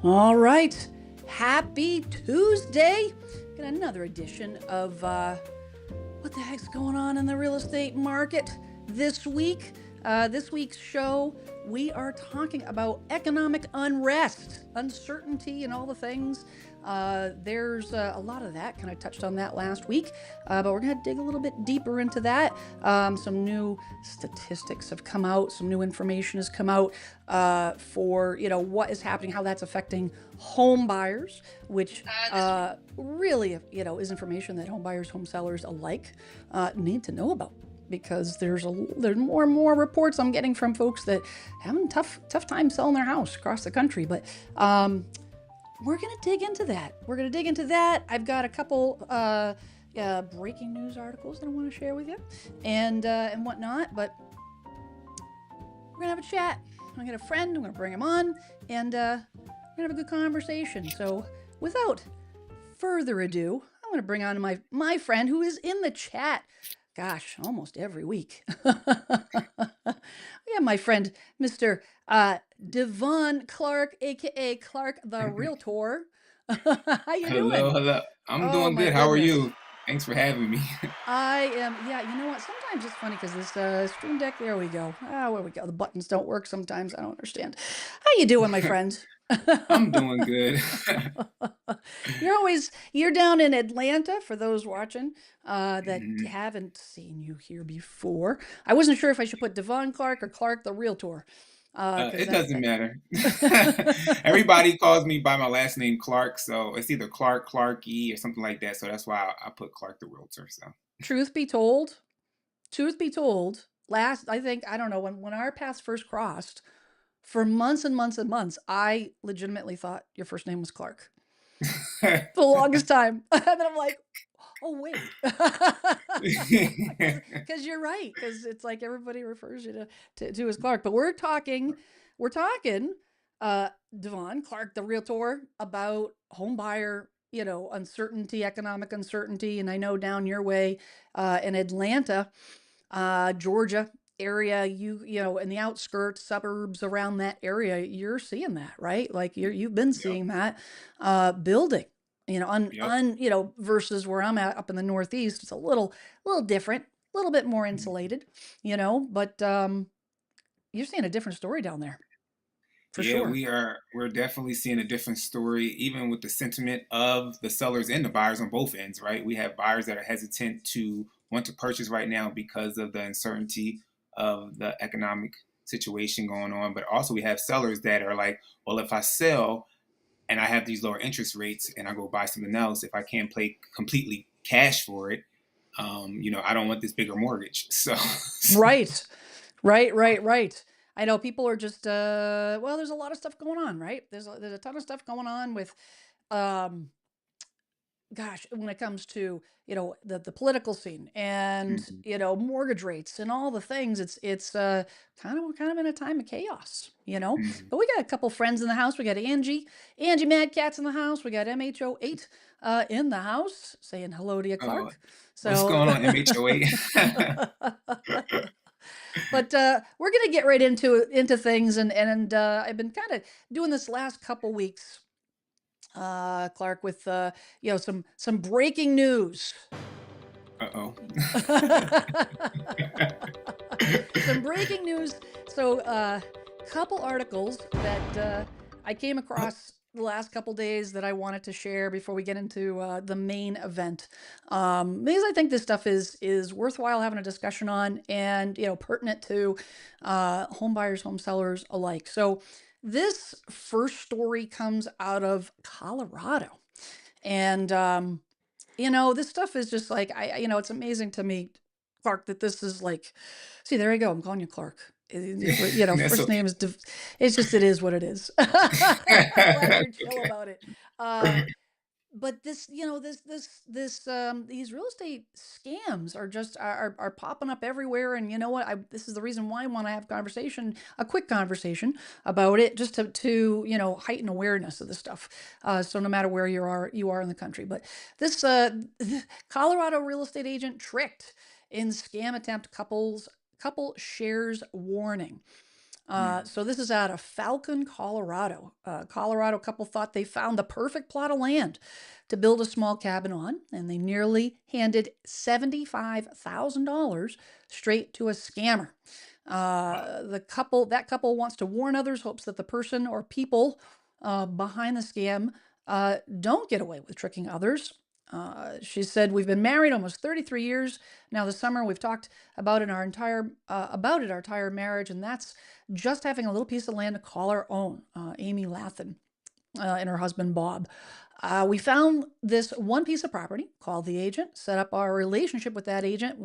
All right. Happy Tuesday. Got another edition of what the heck's going on in the real estate market this week. This week's show, we are talking about economic unrest, uncertainty, and all the things. There's a lot of that. Kind of touched on that last week, but we're going to dig a little bit deeper into that. Some new statistics have come out. Some new information has come out for what is happening, how that's affecting home buyers, which really is information that home buyers, home sellers alike need to know about, because there's more and more reports I'm getting from folks that having tough time selling their house across the country. But we're gonna dig into that. I've got a couple breaking news articles that I want to share with you, and whatnot. But we're gonna have a chat. I'm gonna get a friend. I'm gonna bring him on, and we're gonna have a good conversation. So without further ado, I'm gonna bring on my friend who is in the chat. Gosh, almost every week. We have my friend, Mr. Davon Clark, aka Clark the Realtor. How you doing? Hello. I'm Oh doing my good. How are goodness. you? Thanks for having me. I am, yeah, you know what? Sometimes it's funny because this Stream Deck, there we go. Where we go. The buttons don't work sometimes. I don't understand. How you doing, my friend? I'm doing good. You're down in Atlanta for those watching that Mhm. haven't seen you here before. I wasn't sure if I should put Devon Clark or Clark the Realtor, because It doesn't matter. that. Everybody calls me by my last name, Clark, so it's either Clark, Clarky, or something like that. So that's why I put Clark the Realtor. So Truth be told, last I think I don't know when our paths first crossed, for months and months and months, I legitimately thought your first name was Clark for the longest time, and then I'm like, oh wait, because you're right. Because it's like everybody refers you to as Clark, but we're talking, uh, Devon Clark, the Realtor, about home buyer, uncertainty, economic uncertainty, and I know down your way, in Atlanta, Georgia area, in the outskirts, suburbs around that area, you're seeing that, right? Like you've been Yep. seeing that building. Yep. Versus where I'm at up in the Northeast, it's a little different, a little bit more insulated, but you're seeing a different story down there for Yeah, sure. we're definitely seeing a different story, even with the sentiment of the sellers and the buyers on both ends, right? We have buyers that are hesitant to want to purchase right now because of the uncertainty of the economic situation going on. But also we have sellers that are like, well, if I sell and I have these lower interest rates and I go buy something else, if I can't pay completely cash for it, I don't want this bigger mortgage. Right. Right. I know people are just well, there's a lot of stuff going on, right? There's a ton of stuff going on with um gosh, when it comes to, the political scene and, Mhm, mortgage rates and all the things. It's we're kind of in a time of chaos. mhm. But we got a couple friends in the house. We got Angie Mad Cats in the house. We got MHO8 in the house saying hello to you, Uh, Clark. what's So going on, MHOA? but we're gonna get right into things, and I've been kind of doing this last couple weeks, Clark, with some breaking news. Uh-oh. Some breaking news. So, couple articles that I came across the last couple days that I wanted to share before we get into the main event, because I think this stuff is worthwhile having a discussion on, and pertinent to home buyers, home sellers alike. So, this first story comes out of Colorado, and this stuff is just like it's amazing to me, Clark, that this is like, see, there you go. I'm calling you Clark. That's First okay. name is. It's just it is what it is. I'm glad you're chill Okay. about it. But these real estate scams are just are popping up everywhere, and you know what? This is the reason why I want to have a quick conversation about it, just to heighten awareness of this stuff. So no matter where you are in the country, but this Colorado real estate agent tricked in scam attempt, couple shares warning. Mm. So this is out of Falcon, Colorado. Colorado couple thought they found the perfect plot of land to build a small cabin on, and they nearly handed $75,000 straight to a scammer. Wow. That couple wants to warn others, hopes that the person or people behind the scam don't get away with tricking others. She said, "We've been married almost 33 years now. This summer, we've talked about it our entire marriage, and that's just having a little piece of land to call our own." Amy Lathan and her husband Bob. We found this one piece of property, called the agent, set up our relationship with that agent,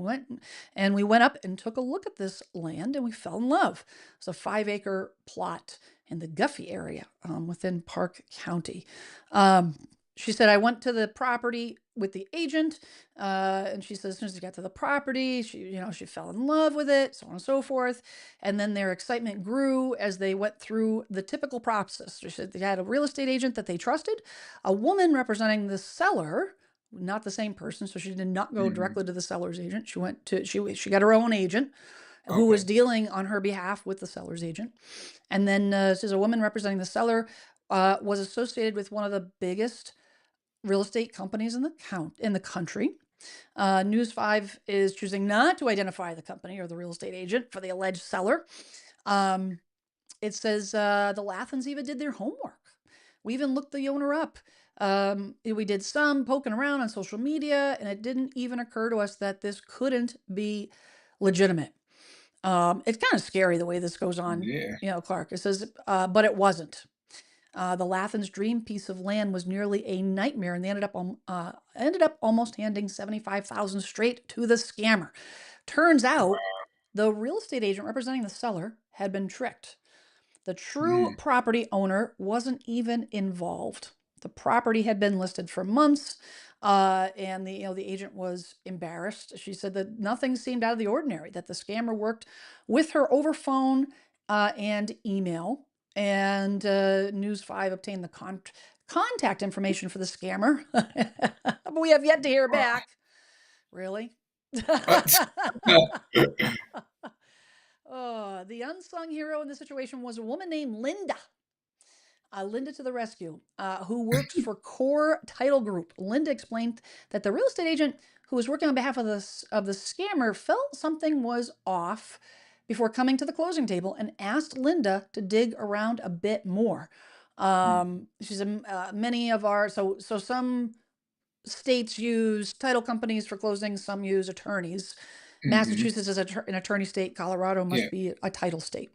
we went up and took a look at this land, and we fell in love. It's a 5-acre plot in the Guffey area within Park County. Um, she said, "I went to the property with the agent, and she said as soon as she got to the property, she fell in love with it, so on and so forth. And then their excitement grew as they went through the typical process." She said they had a real estate agent that they trusted, a woman representing the seller, not the same person, so she did not go Mm. directly to the seller's agent. She got her own agent who was Okay. dealing on her behalf with the seller's agent. And then says a woman representing the seller was associated with one of the biggest real estate companies in the country. News 5 is choosing not to identify the company or the real estate agent for the alleged seller. Um, it says the Lathans even did their homework. We even looked the owner up. We did some poking around on social media, and it didn't even occur to us that this couldn't be legitimate. It's kind of scary the way this goes on, Yeah. Clark. It says, but it wasn't. The Lathans' dream piece of land was nearly a nightmare, and they ended up almost handing 75,000 straight to the scammer. Turns out the real estate agent representing the seller had been tricked. The true Mm. property owner wasn't even involved. The property had been listed for months, and the agent was embarrassed. She said that nothing seemed out of the ordinary. That the scammer worked with her over phone and email. And News 5 obtained the contact information for the scammer, but we have yet to hear Wow. back. Really? Uh, Oh, the unsung hero in the situation was a woman named Linda. Linda to the rescue, who works for Core Title Group. Linda explained that the real estate agent who was working on behalf of the scammer felt something was off before coming to the closing table and asked Linda to dig around a bit more. She said many of our so some states use title companies for closing, some use attorneys. mm-hmm. Massachusetts is an attorney state. Colorado Yeah. must be a title state.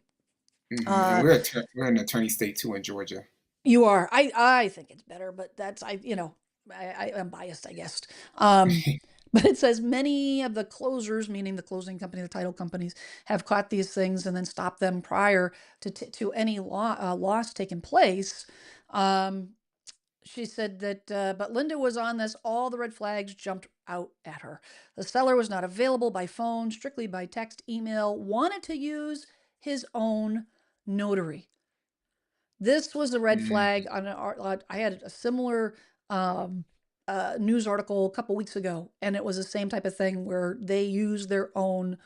And Uh, we're an attorney state too in Georgia. You are. I think it's better, but that's I am biased, I guess. Um, but it says many of the closers, meaning the closing company, the title companies, have caught these things and then stopped them prior to any loss taking place. Um, she said that, but Linda was on this. All the red flags jumped out at her. The seller was not available by phone, strictly by text, email. Wanted to use his own notary. This was a red Mm. flag on I had a similar um, news article a couple weeks ago, and it was the same type of thing where they use their own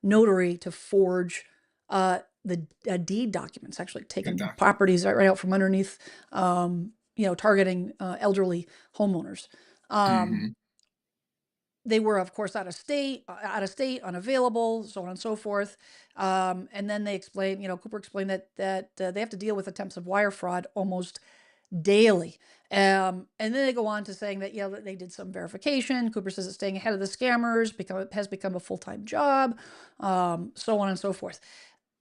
notary to forge the deed documents, actually The taking document. properties right out from underneath, targeting elderly homeowners. Um, Mm-hmm. they were, of course, out of state, unavailable, so on and so forth. And then they explained, Cooper explained that they have to deal with attempts of wire fraud almost daily. And then they go on to saying that that they did some verification. Cooper says that staying ahead of the scammers has become a full-time job, so on and so forth.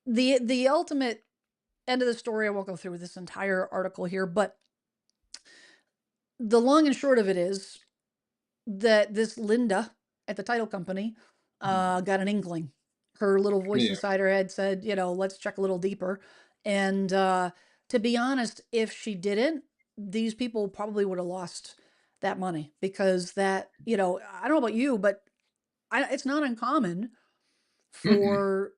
The ultimate end of the story, I won't go through this entire article here, but the long and short of it is that this Linda at the title company got an inkling. Her little voice Yeah. inside her head said, let's check a little deeper. And to be honest, if she didn't, these people probably would have lost that money because I don't know about you, but it's not uncommon Mm-mm. for,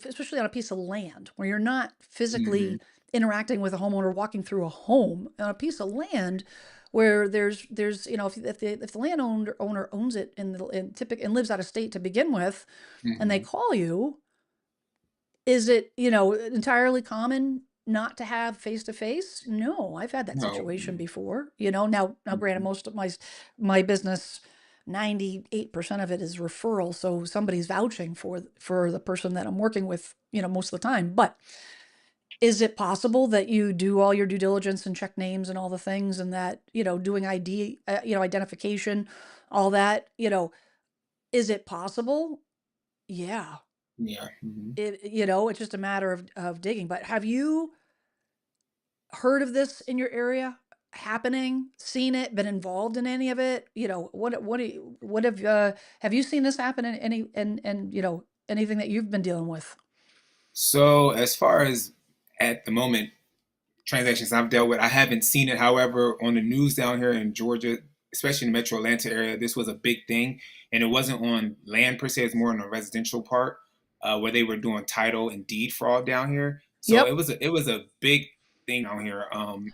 especially on a piece of land where you're not Mm-hmm. physically interacting with a homeowner, walking through a home on a piece of land where there's if the landowner owns it and lives out of state to begin with, and they Mm-hmm. call you, Is it, entirely common not to have face to face? No, I've had that No. situation before. Now granted, Mhm. most of my business, 98% of it is referral, so somebody's vouching for the person that I'm working with, most of the time. But is it possible that you do all your due diligence and check names and all the things, and that, doing ID, identification, all that, is it possible? Yeah. Yeah. Mhm. It's just a matter of digging. But have you heard of this in your area happening, seen it, been involved in any of it? What have you seen this happen in any and anything that you've been dealing with? So as far as at the moment, transactions I've dealt with, I haven't seen it. However, on the news down here in Georgia, especially in the metro Atlanta area, this was a big thing. And it wasn't on land per se, it's more on the residential part, where they were doing title and deed fraud down here. So Yep. it was a big thing down here.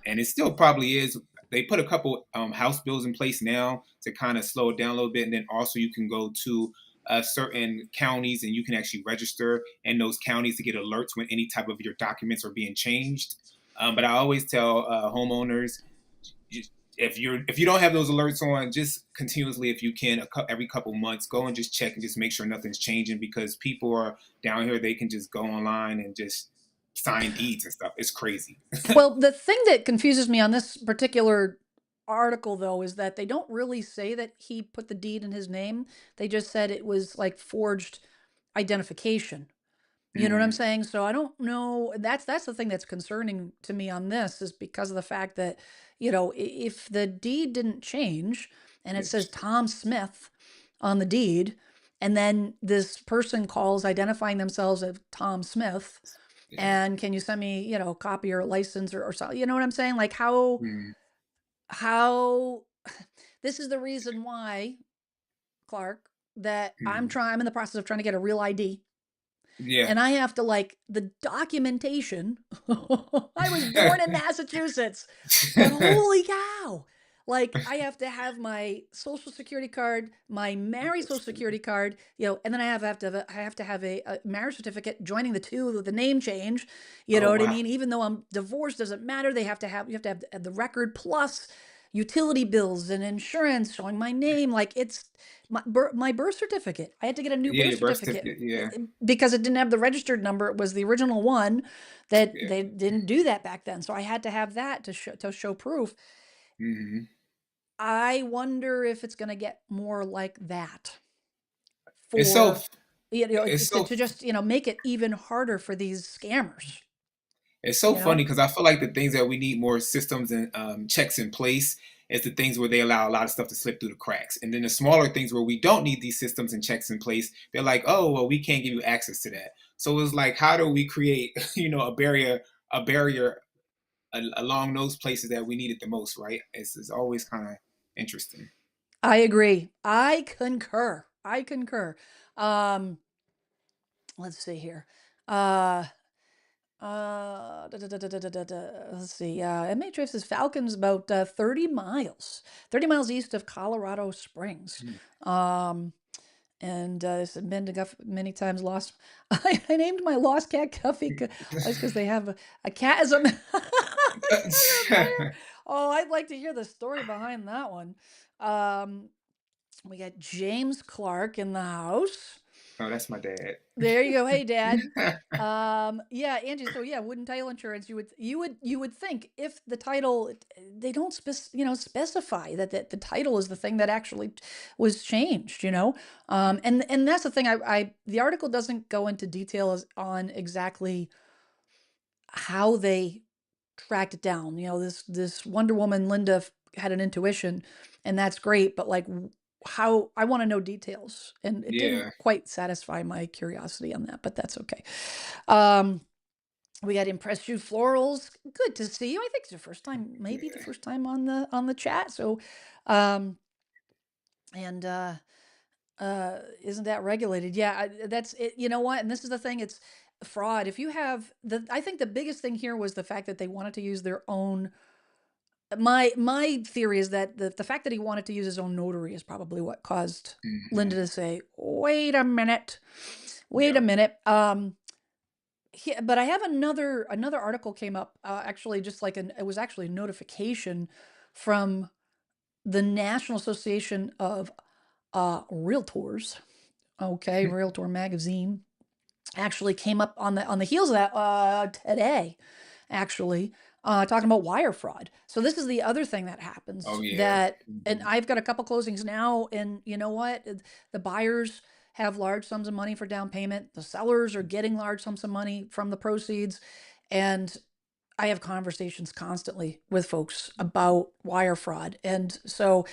And it still probably is. They put a couple house bills in place now to kind of slow it down a little bit. And then also you can go to certain counties and you can actually register in those counties to get alerts when any type of your documents are being changed. But I always tell homeowners, if you don't have those alerts on, just continuously, if you can, every couple months, go and just check and just make sure nothing's changing, because people are down here. They can just go online and just sign deeds and stuff. It's crazy. Well, the thing that confuses me on this particular article, though, is that they don't really say that he put the deed in his name. They just said it was like forged identification. You know what I'm Mm, saying? So I don't know. That's the thing that's concerning to me on this, is because of the fact that, if the deed didn't change and it says it's, Tom Smith on the deed, and then this person calls identifying themselves as Tom Smith, yeah. and can you send me, a copy or a license or something? You know what I'm saying? Like how this is the reason why, Clark, that Mm, I'm in the process of trying to get a real ID. yeah. And I have to, like, the documentation. I was born in Massachusetts, but holy cow. Like, I have to have my social security card, my married social security card, and then I have to have a marriage certificate joining the two with the name change. You know Oh what I wow. mean? Even though I'm divorced, doesn't matter. You have to have the record plus utility bills and insurance showing my name. Like, it's my birth certificate. I had to get a new Yeah, birth your birth certificate certificate. Yeah, because it didn't have the registered number. It was the original one that yeah. they didn't do that back then. So I had to have that to show proof. Hmm. I wonder if it's going to get more like that It's so for it's so to just make it even harder for these scammers. It's so You know, funny because I feel like the things that we need more systems and checks in place is the things where they allow a lot of stuff to slip through the cracks. And then the smaller things where we don't need these systems and checks in place, they're like, oh, well, we can't give you access to that. So it's like, how do we create, a barrier along those places that we need it the most, right? It's always kind of interesting. I agree. I concur. I concur. Um, let's see here. Uh, let's see. MHF says Falcons about 30 miles, 30 miles east of Colorado Springs. Mm. Um, and it's been to many times. Lost. I named my lost cat Guffy. That's because they have a cat as a. That's fire. Oh, I'd like to hear the story behind that one. Um, we got James Clark in the house. Oh, that's my dad. There you go. Hey, Dad. Yeah, Angie. So yeah, wooden title insurance. You would think if the title, they don't specify that the title is the thing that actually was changed. And that's the thing. The article doesn't go into details on exactly how they tracked it down. This Wonder Woman Linda had an intuition, and that's great. But like, how I want to know details, and it didn't Yeah. quite satisfy my curiosity on that. But that's okay. Um, we got Impressed You Florals. Good to see you. I think it's your first time, maybe the Yeah. first time on the chat. So, um, and isn't that regulated? Yeah, that's it. You know what? And this is the thing. It's fraud. If you have I think the biggest thing here was the fact that they wanted to use their own. My theory is that the fact that he wanted to use his own notary is probably what caused Hmm. Linda to say, "Wait a minute, wait a Yep. minute." but I have another article came up, actually just like it was actually a notification from the National Association of Realtors. Okay, Realtor Magazine actually came up on the heels of that today, actually, talking about wire fraud. So this is the other thing that Oh happens yeah. that, and Mhm. I've got a couple closings now, and you know what? The buyers have large sums of money for down payment. The sellers are getting large sums of money from the proceeds, and I have conversations constantly with folks about wire fraud. And so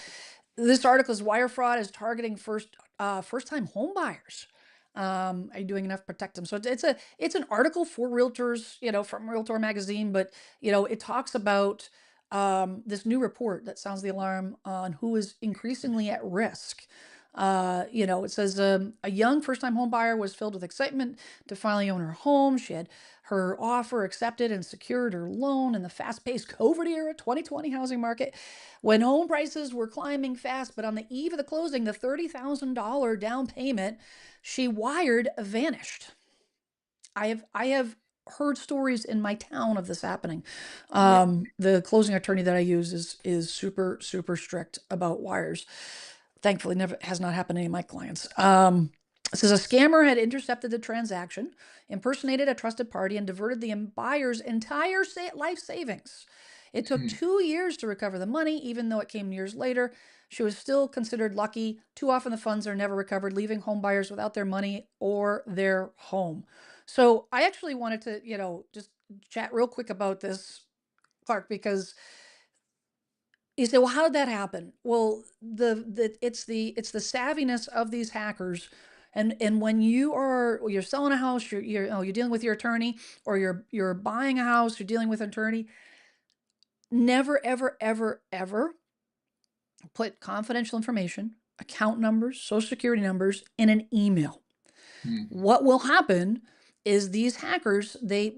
this article is wire fraud is targeting first time home buyers. Are you doing enough to protect them? So it's an article for realtors, from Realtor Magazine, but it talks about this new report that sounds the alarm on who is increasingly at risk. It says a young first time home buyer was filled with excitement to finally own her home. She had her offer accepted and secured her loan in the fast paced COVID era 2020 housing market when home prices were climbing fast. But on the eve of the closing, the $30,000 down payment she wired vanished. I have heard stories in my town of this happening. Yep. The closing attorney that I use is super super strict about wires. Thankfully, never has not happened to any of my clients. It says a scammer had intercepted the transaction, impersonated a trusted party, and diverted the buyer's entire life savings. It took Hmm. 2 years to recover the money, even though it came years later. She was still considered lucky. Too often, the funds are never recovered, leaving home buyers without their money or their home. So, I actually wanted to, just chat real quick about this, Clark, because you say, well, how did that happen? Well, it's the savviness of these hackers, and when you're selling a house, you're dealing with your attorney, or you're buying a house, you're dealing with an attorney. Never, ever, ever, ever put confidential information, account numbers, social security numbers in an email. Hmm. What will happen is these hackers, they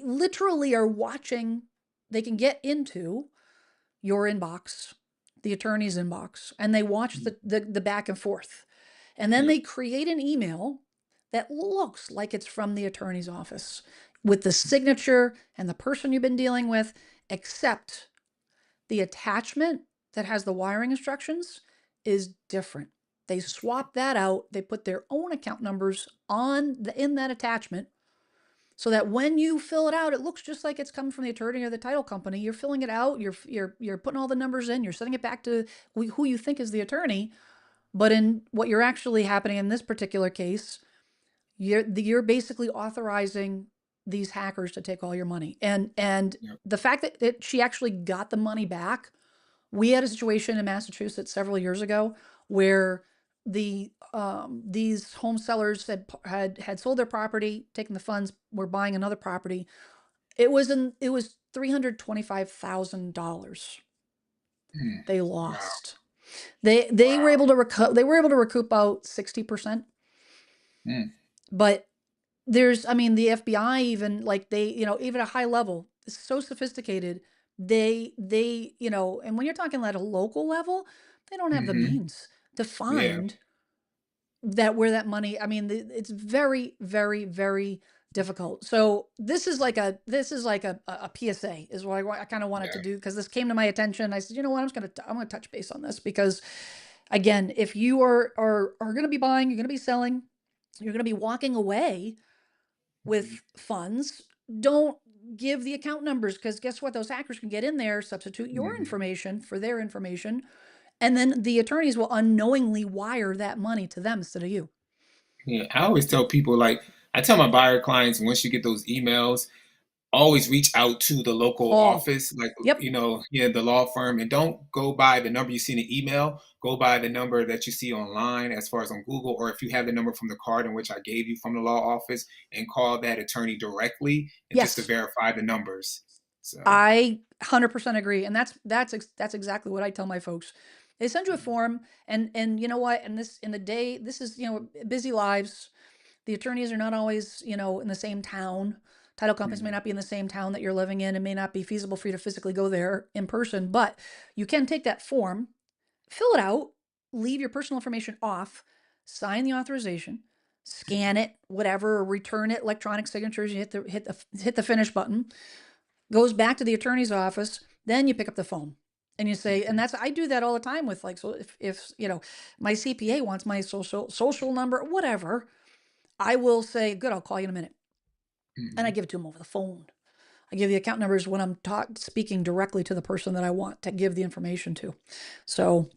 literally are watching. They can get into your inbox, the attorney's inbox, and they watch the back and forth. And then Yep. they create an email that looks like it's from the attorney's office with the signature and the person you've been dealing with, except the attachment that has the wiring instructions is different. They swap that out. They put their own account numbers in that attachment so that when you fill it out, it looks just like it's coming from the attorney or the title company. You're filling it out. You're putting all the numbers in. You're sending it back to who you think is the attorney. But in what you're actually happening in this particular case, you're basically authorizing these hackers to take all your money. And Yep. the fact that she actually got the money back. We had a situation in Massachusetts several years ago where these home sellers had sold their property, taken the funds, were buying another property. It was $325,000 Hmm. they Wow. lost. They were Wow. able to recoup about 60%, Hmm. but the FBI, even like they, even a high level, is so sophisticated. And when you're talking at a local level, they don't have the Hmm. means to Yeah. find that where that money. It's very, very, very difficult. So this is like a PSA is what I kind of wanted to Yeah. do, because this came to my attention. I said, you know what, I'm gonna touch base on this, because again, if you are gonna be buying, you're gonna be selling, you're gonna be walking away Mhm. with funds, don't give the account numbers, because guess what? Those hackers can get in there, substitute your Mhm. information for their information, and then the attorneys will unknowingly wire that money to them instead of you. Yeah, I always tell people, like, I tell my buyer clients, once you get those emails, always reach out to the local Oh, office, like, yep. yeah, the law firm, and don't go by the number you see in the email. Go by the number that you see online, as far as on Google, or if you have the number from the card in which I gave you from the law office, and call that attorney directly, and just to Yes. verify the numbers. So, I 100% agree, and that's exactly what I tell my folks. They send you a form, and you know what? And this in the day, this is busy lives. The attorneys are not always in the same town. Title companies may mhm, not be in the same town that you're living in. It may not be feasible for you to physically go there in person, but you can take that form, fill it out, leave your personal information off, sign the authorization, scan it, whatever, or return it, electronic signatures. You hit the finish button. Goes back to the attorney's office. Then you pick up the phone and you say, and that's I do that all the time with like, so if my CPA wants my social number, whatever, I will say, good, I'll call you in a minute, and I give it to them over the phone. I give the account numbers when I'm speaking directly to the person that I want to give the information to. So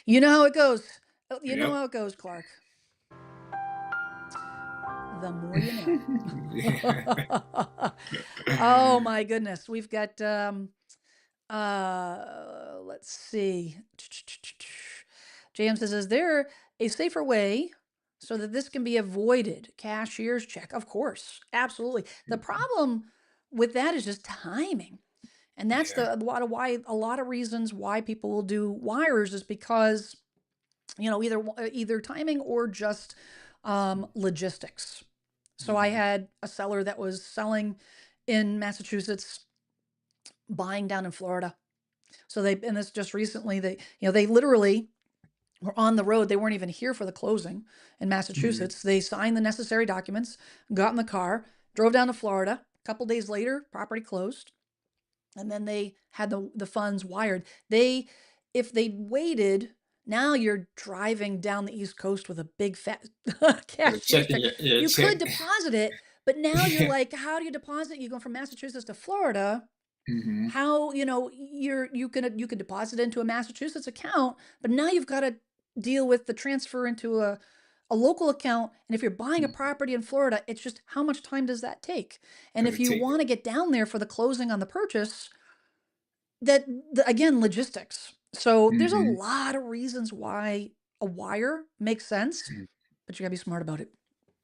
you know how it goes. You know Yep. how it goes, Clark. The more you know. Oh my goodness. We've got let's see. James says, is there a safer way so that this can be avoided? Cashier's check. Of course. Absolutely. The problem with that is just timing. And that's Yeah. a lot of reasons why people will do wires is because, either timing or just logistics. So I had a seller that was selling in Massachusetts, buying down in Florida. So and this just recently, they literally were on the road. They weren't even here for the closing in Massachusetts. They signed the necessary documents, got in the car, drove down to Florida. A couple days later, property closed. And then they had the funds wired. If they waited, now you're driving down the East Coast with a big fat cashier's Checking check. your You could check. deposit it, but now you're Yeah. like, how do you deposit? You go from Massachusetts to Florida. Hmm. How, you could deposit into a Massachusetts account, but now you've got to deal with the transfer into a local account. And if you're buying a property in Florida, it's just how much time does that take? And Gotta if you take want to get down there for the closing on the purchase, again, logistics. So there's a it. lot of reasons why a wire makes sense, but you gotta be smart about it.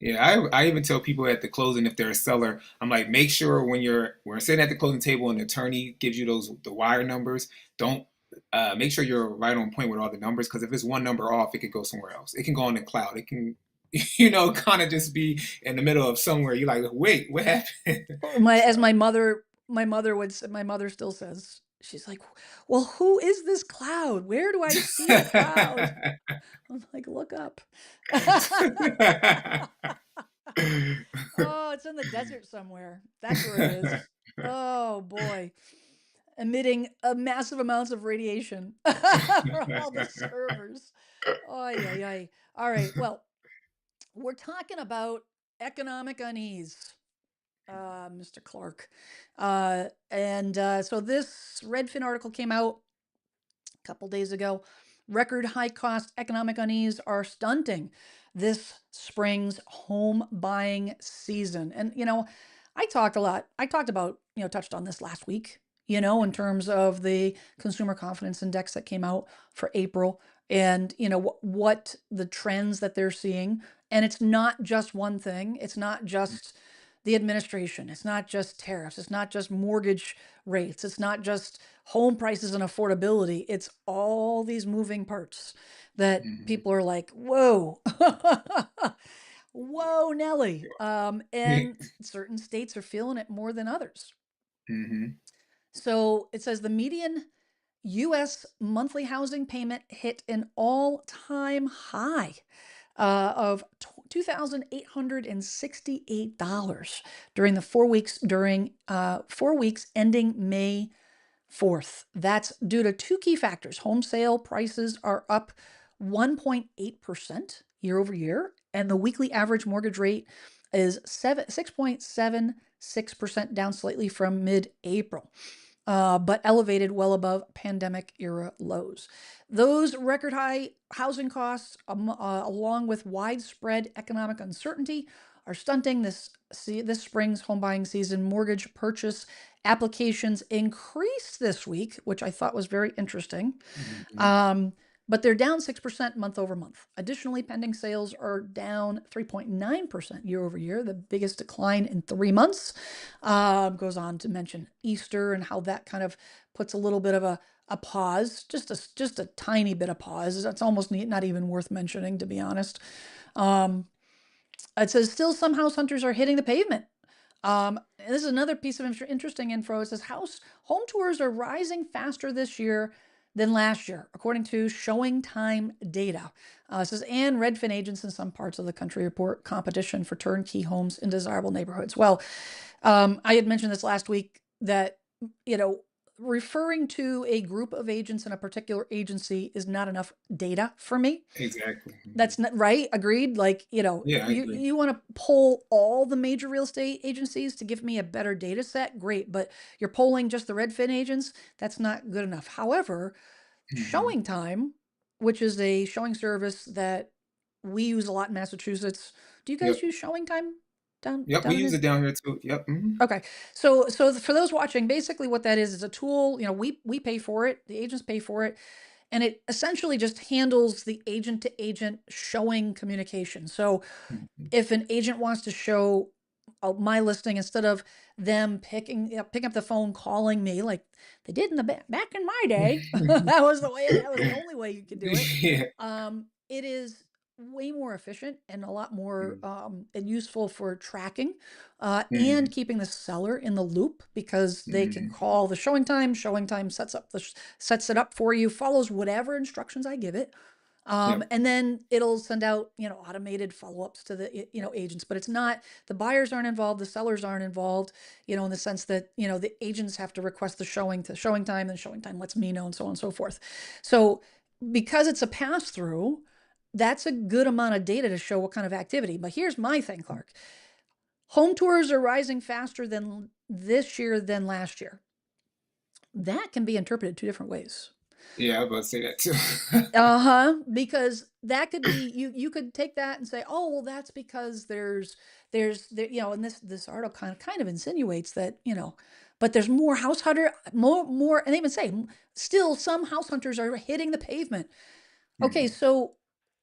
Yeah, I even tell people at the closing if they're a seller, I'm like, make sure when we're sitting at the closing table and the attorney gives you the wire numbers, don't make sure you're right on point with all the numbers because if it's one number off, it could go somewhere else. It can go on the cloud. It can, kind of just be in the middle of somewhere. You're like, wait, what happened? As So, my mother still says, she's like, well, who is this cloud? Where do I see the cloud? I'm like, look up. Oh, it's in the desert somewhere. That's where it is. Oh boy. Emitting massive amounts of radiation for all the servers. Oh, yeah, yeah. All right. Well, we're talking about economic unease, Mr. Clark. So this Redfin article came out a couple days ago. Record high cost economic unease are stunting this spring's home buying season. And, I talked a lot. I talked about, touched on this last week, in terms of the consumer confidence index that came out for April and, what the trends that they're seeing. And it's not just one thing. It's not just the administration. It's not just tariffs. It's not just mortgage rates. It's not just home prices and affordability. It's all these moving parts that mhm. people are like, whoa, whoa, Nelly. And certain states are feeling it more than others. Mhm. So it says the median US monthly housing payment hit an all time high of $2,868 during the 4 weeks ending May 4th. That's due to two key factors. Home sale prices are up 1.8% year over year, and the weekly average mortgage rate is 6.76%, down slightly from mid-April. But elevated well above pandemic era lows. Those record high housing costs, along with widespread economic uncertainty, are stunting this spring's home buying season. Mortgage purchase applications increased this week, which I thought was very interesting. Mhm. Um, but they're down 6% month over month. Additionally, pending sales are down 3.9% year over year, the biggest decline in 3 months. Goes on to mention Easter and how that kind of puts a little bit of a pause, just a tiny bit of pause. It's almost not even worth mentioning, to be honest. Um, it says still some house hunters are hitting the pavement. And this is another piece of interesting info. It says home tours are rising faster this year than last year, according to Showing Time data. It says, and Redfin agents in some parts of the country report competition for turnkey homes in desirable neighborhoods. Well, I had mentioned this last week that, you know, referring to a group of agents in a particular agency is not enough data for me. Exactly. That's not right. Agreed. Like, Yeah, I agree. you want to poll all the major real estate agencies to give me a better data set. Great. But you're polling just the Redfin agents. That's not good enough. However, Hmm. Showing Time, which is a showing service that we use a lot in Massachusetts. Do you guys Yep. use Showing Time Yep. We down use here? it down here too. Yep. Hmm. Okay. For those watching, basically what that is a tool, we pay for it, the agents pay for it, and it essentially just handles the agent to agent showing communication. So Hmm. if an agent wants to show my listing, instead of them picking up the phone calling me like they did in the back in my day, that was the only way you could do it. Yeah. It is way more efficient and a lot more Mm-hmm. and useful for tracking and Hmm. keeping the seller in the loop, because they can Hmm. call the showing time. Showing time sets it up for you, follows whatever instructions I give it, Yep. and then it'll send out, automated follow-ups to the, agents. But it's not, the buyers aren't involved, the sellers aren't involved, in the sense that, the agents have to request the showing to showing time, and showing time lets me know, and so on and so forth. So because it's a pass through, that's a good amount of data to show what kind of activity. But here's my thing, Clark. Home tours are rising faster than this year than last year. That can be interpreted two different ways. Yeah, I was about to say that too. Because that could be, you could take that and say, "Oh, well, that's because and this article kind of insinuates that, but there's more house hunter more and they even say still some house hunters are hitting the pavement." Okay, Hmm. so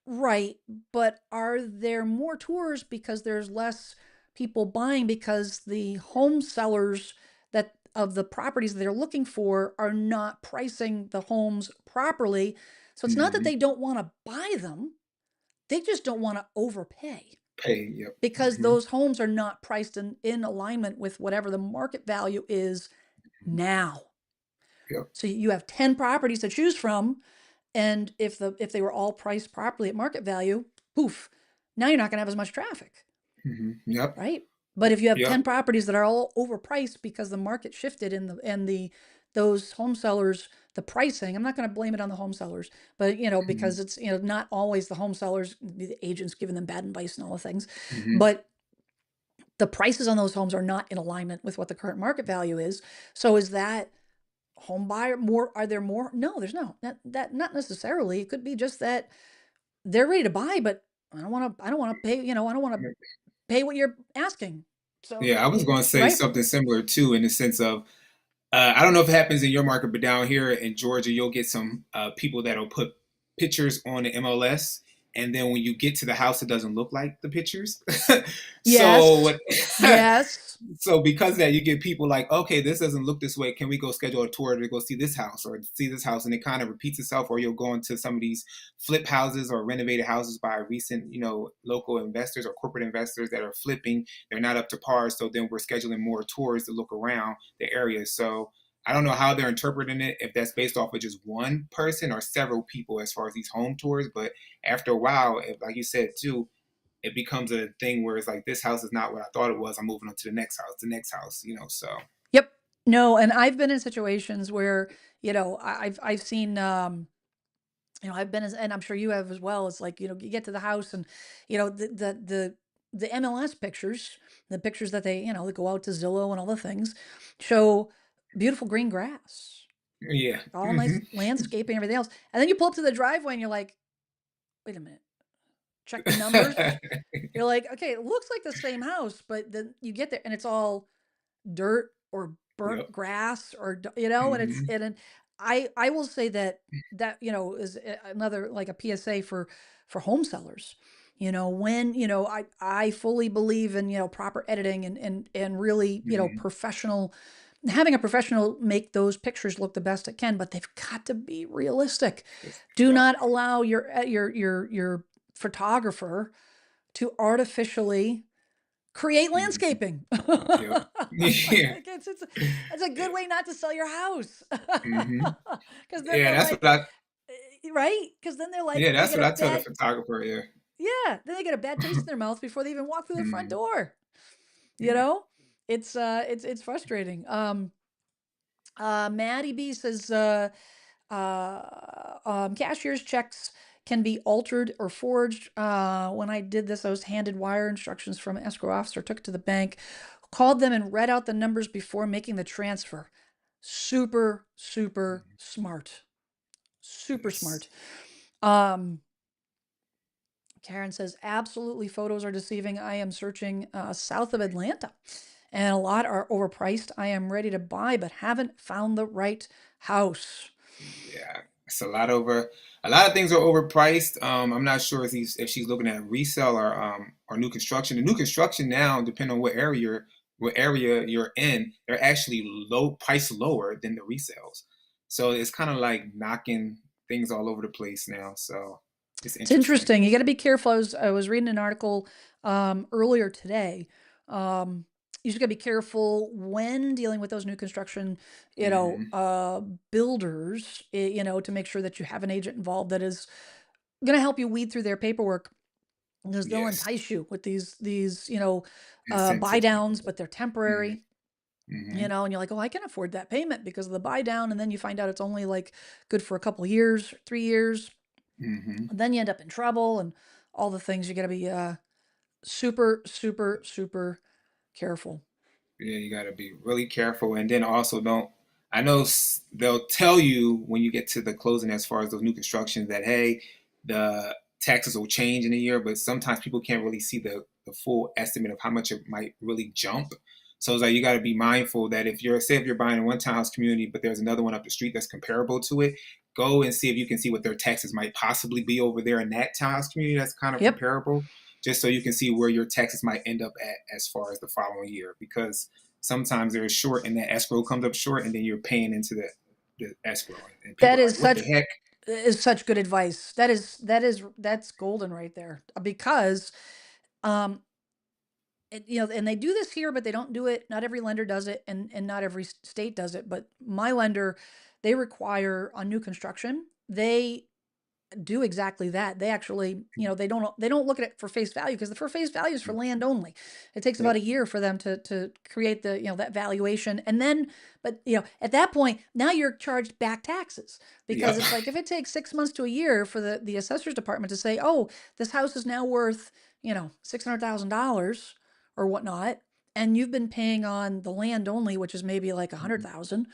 right, but are there more tours because there's less people buying, because the home sellers that of the properties that they're looking for are not pricing the homes properly? So it's not that Hmm. they don't want to buy them, they just don't want to overpay, Pay. Yep. because Hmm. those homes are not priced in alignment with whatever the market value is now. Yep. So you have 10 properties to choose from, and if they were all priced properly at market value, poof, now you're not going to have as much traffic, Hmm. Yep. right? But if you have Yep. 10 properties that are all overpriced because the market shifted in the those home sellers, the pricing, I'm not going to blame it on the home sellers, but Hmm. because it's not always the home sellers, the agents giving them bad advice and all the things, Hmm. but the prices on those homes are not in alignment with what the current market value is. So is that home buyer more, are there more? No, there's no, not necessarily. It could be just that they're ready to buy, but I don't want to pay, I don't want to pay what you're asking. So Yeah, I was going to say right. something similar too, in the sense of I don't know if it happens in your market, but down here in Georgia, you'll get some people that'll put pictures on the MLS, and then when you get to the house, it doesn't look like the pictures. So Yes. what? Yes. So because of that, you get people like, okay, this doesn't look this way. Can we go schedule a tour to go see this house or see this house? And it kind of repeats itself. Or you'll go into some of these flip houses or renovated houses by recent, local investors or corporate investors that are flipping. They're not up to par. So then we're scheduling more tours to look around the area. So I don't know how they're interpreting it, if that's based off of just one person or several people as far as these home tours. But after a while, if, like you said too, it becomes a thing where it's like, this house is not what I thought it was. I'm moving on to the next house. So Yep. No, and I've been in situations where, I've seen, I've been, and I'm sure you have as well. It's like, you get to the house, and, the MLS pictures, the pictures that they go out to Zillow and all the things, show beautiful green grass, yeah. all Hmm. nice landscaping, everything else. And then you pull up to the driveway and you're like, wait a minute, check the numbers. You're like, okay, it looks like the same house, but then you get there and it's all dirt or burnt Yep. grass, or and Hmm. I will say that is another, like, a PSA for home sellers. When I fully believe in proper editing and really Hmm. professional, having a professional make those pictures look the best it can, but they've got to be realistic. Do Yep. not allow your photographer to artificially create Hmm. landscaping. Yep. Yeah. it's a good way not to sell your house. Hmm. Because then Yeah, they're that's like, what I. right? Because then they're like, Yeah, they that's get what a I tell the bad, photographer. Yeah. yeah, then they get a bad taste in their mouth before they even walk through the front Hmm. door. You Yeah. know, it's frustrating. Maddie B says, cashier's checks can be altered or forged. When I did this, I was handed wire instructions from an escrow officer, took it to the bank, called them and read out the numbers before making the transfer. Super, super smart. Super Yes. smart. Um, Karen says, absolutely, photos are deceiving. I am searching south of Atlanta, and a lot are overpriced. I am ready to buy, but haven't found the right house. Yeah, it's a lot over. A lot of things are overpriced. I'm not sure if she's looking at resale or new construction. The new construction now, depending on what area you're in, they're actually price lower than the resales. So it's kind of like knocking things all over the place now. So it's It's interesting. interesting. You got to be careful. I was reading an article earlier today. Um, you just got to be careful when dealing with those new construction, Hmm. builders, to make sure that you have an agent involved that is going to help you weed through their paperwork, because they'll Yes, entice you with these, buy incentives. downs, but they're temporary. Hmm. And you're like, oh, I can afford that payment because of the buy down, and then you find out it's only like good for a couple years, 3 years. Hmm. Then you end up in trouble and all the things. You got to be super, super, super careful. Yeah, you got to be really careful, and then also don't. I know they'll tell you when you get to the closing, as far as those new constructions, that hey, the taxes will change in a year, but sometimes people can't really see the full estimate of how much it might really jump. So it's like you got to be mindful that if you're buying one townhouse community, but there's another one up the street that's comparable to it, go and see if you can see what their taxes might possibly be over there in that townhouse community that's kind of Yep. comparable, just so you can see where your taxes might end up at as far as the following year. Because sometimes they're short and that escrow comes up short, and then you're paying into the escrow. And people That are like, what the heck? is such good advice. That's golden right there. Because um and they do this here, but they don't do it. Not every lender does it, and not every state does it. But my lender, they require on new construction, they do exactly that. They actually, they don't look at it for face value, because the for face value is for land only. It takes about Yep. a year for them to create the, that valuation. And then, but at that point, now you're charged back taxes, because Yep. it's like, if it takes 6 months to a year for the assessor's department to say, oh, this house is now worth, $600,000 or whatnot, and you've been paying on the land only, which is maybe like 100,000,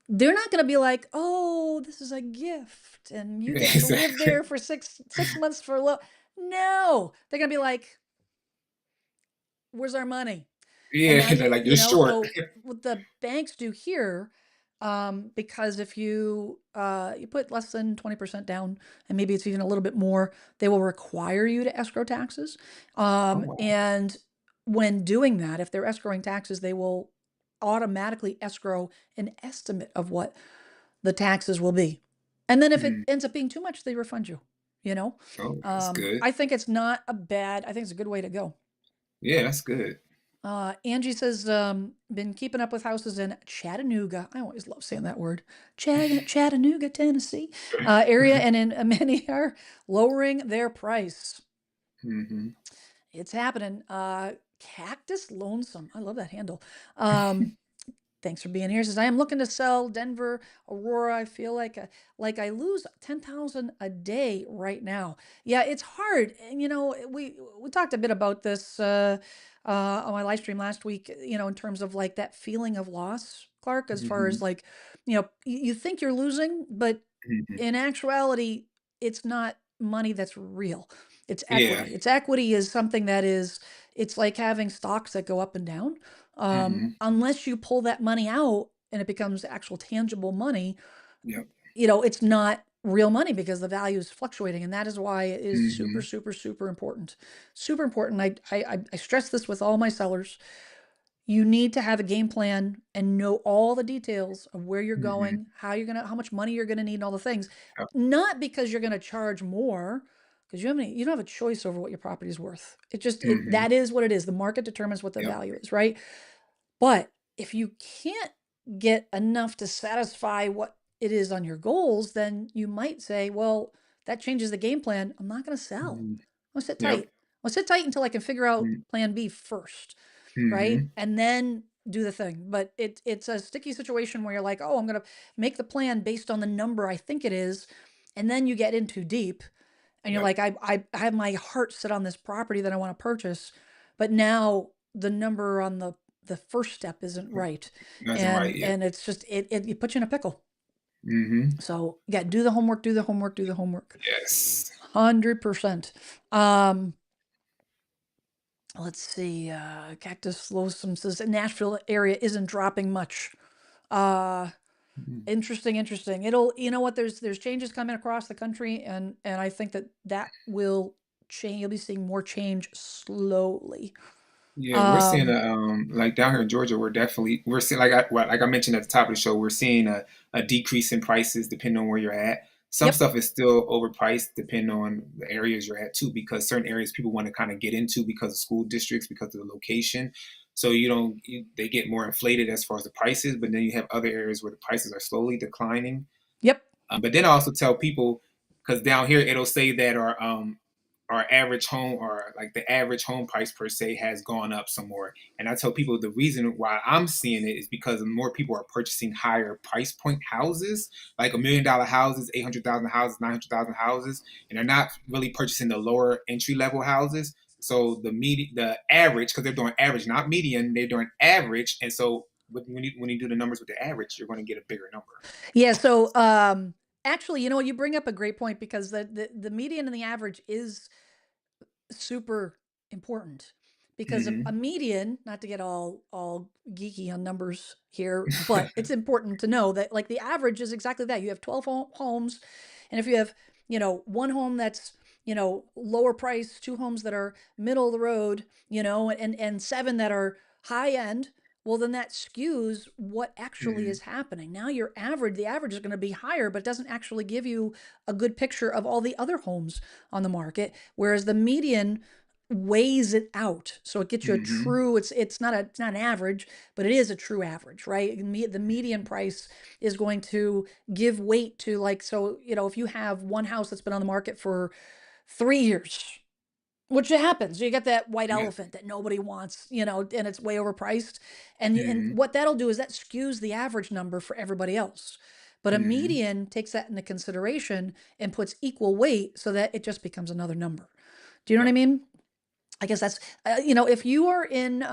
they're not going to be like, "Oh, this is a gift, and you get to live Exactly. there for six months for low." No, they're going to be like, "Where's our money?" And Yeah, now they're like, you're short. so what the banks do here, because if you put less than 20% down, and maybe it's even a little bit more, they will require you to escrow taxes. Oh, wow. And when doing that, if they're escrowing taxes, they will automatically escrow an estimate of what the taxes will be. And then if it Mm. ends up being too much, they refund you, you know? Oh, that's good. I think it's not a bad, I think it's a good way to go. Yeah, that's good. Angie says, been keeping up with houses in Chattanooga. I always love saying that word. Chattanooga, Tennessee area, and in many are lowering their price. Hmm. It's happening. Cactus Lonesome. I love that handle. Um, Thanks for being here. Says, I am looking to sell Denver, Aurora. I feel like I lose 10,000 a day right now. Yeah, it's hard. And we talked a bit about this on my live stream last week. In terms of like that feeling of loss, Clark. As far Hmm. as like, you think you're losing, but Hmm. in actuality, it's not money that's real. It's Yeah. equity. Equity is something that is. It's like having stocks that go up and down. Hmm. Unless you pull that money out and it becomes actual tangible money, Yep. it's not real money, because the value is fluctuating, and that is why it is super, Hmm. super, super important. Super important. I stress this with all my sellers. You need to have a game plan and know all the details of where you're Hmm. going, how much money you're gonna need, and all the things. Yep. Not because you're gonna charge more, because you don't have a choice over what your property is worth. Hmm. That is what it is. The market determines what the Yep. value is, right? But if you can't get enough to satisfy what it is on your goals, then you might say, well, that changes the game plan. I'm not going to sell. Mhm. I'm going to sit Yep. tight. I'll sit tight until I can figure out Mm. plan B first, right? Mhm. And then do the thing. But it's a sticky situation where you're like, oh, I'm going to make the plan based on the number I think it is. And then you get in too deep and you're Yep. like, I have my heart set on this property that I want to purchase, but now the number on the first step isn't right, Nothing right yet. and it's just it puts you in a pickle. Mhm. So yeah, do the homework, do the homework, do the homework. Yes. 100%. Um, let's see. Cactus Losum says Nashville area isn't dropping much. Uh, Mhm. Interesting, interesting. It'll, you know what? There's changes coming across the country, and I think that will change. You'll be seeing more change slowly. Yeah, we're seeing Um, a like down here in Georgia, we're seeing like I mentioned at the top of the show, we're seeing a decrease in prices depending on where you're at. Some yep, stuff is still overpriced depending on the areas you're at too, because certain areas people want to kind of get into because of school districts, because of the location. So they get more inflated as far as the prices, but then you have other areas where the prices are slowly declining. yep. But then I also tell people, because down here it'll say that our average home, or like the average home price per se, has gone up some more. And I tell people the reason why I'm seeing it is because more people are purchasing higher price point houses, like $1 million houses, 800,000 houses, 900,000 houses, and they're not really purchasing the lower entry level houses. So the average, because they're doing average, not median, they're doing average, and so when you do the numbers with the average, you're going to get a bigger number. Yeah. So actually, you know what? You bring up a great point because the median and the average is super important because a Hmm. median, not to get all geeky on numbers here, but it's important to know that like the average is exactly that. You have 12 homes, and if you have, one home that's, lower price, two homes that are middle of the road, and seven that are high end, well then that skews what actually Hmm. is happening. Now the average is going to be higher, but it doesn't actually give you a good picture of all the other homes on the market, whereas the median weighs it out, so it gets you a Hmm. true, it's not an average, but it is a true average, right? The median price is going to give weight to, like, so if you have one house that's been on the market for 3 years, which happens, you get that white Yeah. elephant that nobody wants, and it's way overpriced, and Hmm. what that'll do is that skews the average number for everybody else. But a Hmm. median takes that into consideration and puts equal weight so that it just becomes another number. Do you know what I Yep. mean? I guess that's, if you are in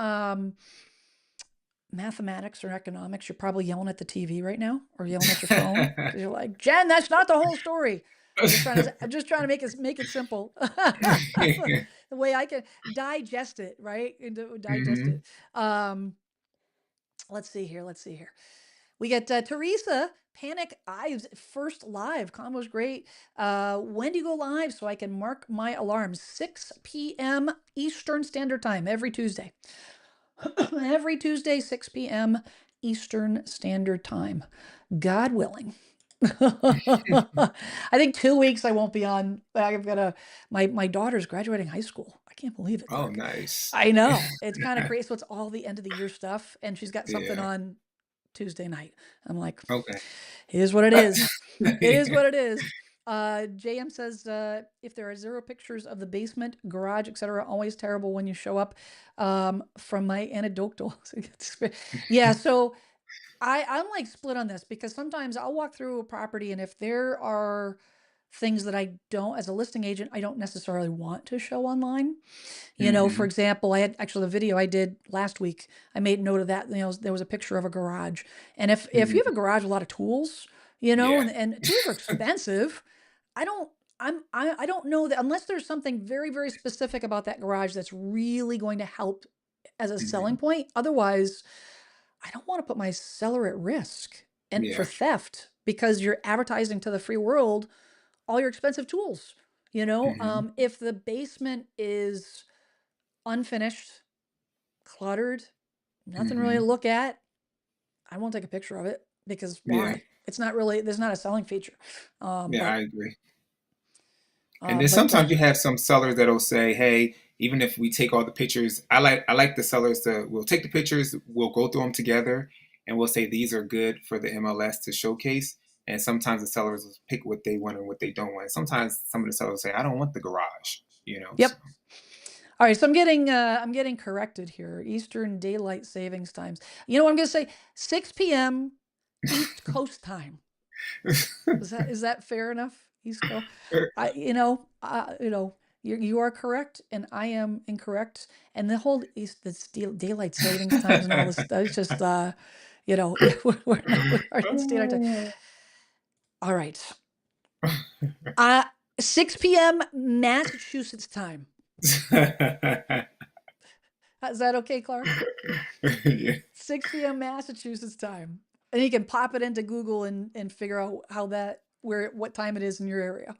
mathematics or economics, you're probably yelling at the TV right now or yelling at your phone because you're like, Jen, that's not the whole story. I'm just trying to make it simple. The way I can digest it, right? Digest Hmm. it. Um, let's see here. Let's see here. We get Teresa Panic Ives first live. Combo's great. When do you go live so I can mark my alarm? 6 p.m. Eastern Standard Time every Tuesday. Every Tuesday, 6 p.m. Eastern Standard Time. God willing. I think 2 weeks I won't be on. I've got my daughter's graduating high school. I can't believe it, Oh, Clark. nice. I know. It's kind of crazy. So it's all the end of the year stuff. And she's got something Yeah. on Tuesday night. I'm like, Okay. it is what it is. It is what it is. JM says, if there are zero pictures of the basement, garage, etc., always terrible when you show up. From my anecdotal, yeah. So I'm like split on this because sometimes I'll walk through a property and if there are things that I don't, as a listing agent, I don't necessarily want to show online. For Hmm. example, I had actually the video I did last week. I made note of that. There was a picture of a garage, and if you have Hmm. a garage with a lot of tools, Yeah. and tools are expensive, I don't. I don't know that unless there's something very, very specific about that garage that's really going to help as a selling Hmm. point. Otherwise, I don't want to put my seller at risk and for Yeah. theft because you're advertising to the free world all your expensive tools. Hmm. If the basement is unfinished, cluttered, nothing really to Hmm. look at, I won't take a picture of it because Yeah. why? It's not really, there's not a selling feature. Yeah, But I agree. And then But sometimes you have some sellers that'll say, "Hey, even if we take all the pictures, I like the sellers to we'll take the pictures, we'll go through them together, and we'll say these are good for the MLS to showcase." And sometimes the sellers will pick what they want and what they don't want. Sometimes some of the sellers say, "I don't want the garage," you know. So yep. All right, so I'm getting corrected here. Eastern Daylight Savings Times. You know what I'm going to say? 6 p.m. East Coast time. Is that fair enough? East Coast. You are correct, and I am incorrect. And the whole daylight savings times and all this stuff. It's just we're not in standard time. All right. 6 p.m. Massachusetts time. Is that okay, Clark? yeah. 6 p.m. Massachusetts time. And you can pop it into Google and figure out what time it is in your area.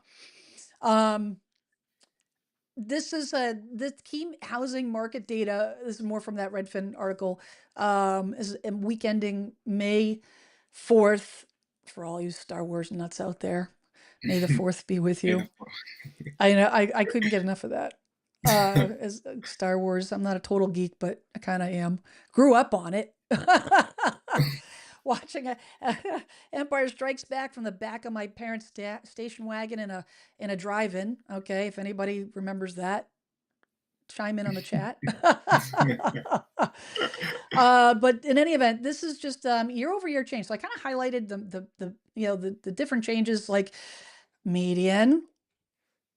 This is the key housing market data. This is more from that Redfin article. Is week ending May 4th. For all you Star Wars nuts out there, May the 4th be with you. I know I couldn't get enough of that. As Star Wars, I'm not a total geek, but I kind of am. Grew up on it. Watching Empire Strikes Back from the back of my parents' station wagon in a drive-in. Okay, if anybody remembers that, chime in on the chat. But in any event, this is just year-over-year change. So I kind of highlighted the different changes, like median,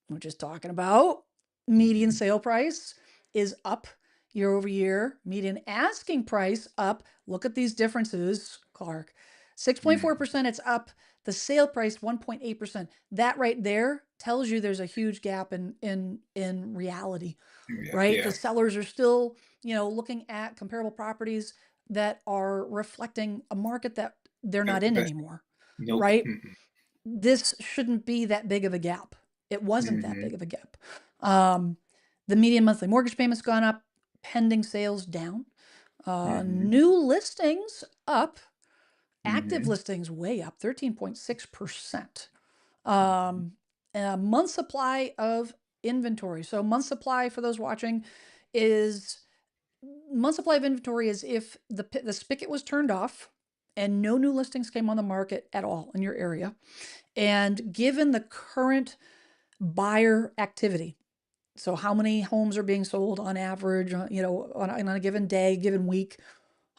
we're just talking about. Median sale price is up year over year. Median asking price up. Look at these differences, Clark. 6.4%, it's up. The sale price 1.8%. That right there tells you there's a huge gap in reality, right? Yeah. The sellers are still, looking at comparable properties that are reflecting a market that they're not in anymore, Nope. right? This shouldn't be that big of a gap. It wasn't that big of a gap. The median monthly mortgage payment's gone up, pending sales down, new listings up, active listings way up, 13.6%. Month supply of inventory. So month supply, for those watching, is month supply of inventory is if the spigot was turned off and no new listings came on the market at all in your area. And given the current buyer activity, so how many homes are being sold on average, on a given day, given week,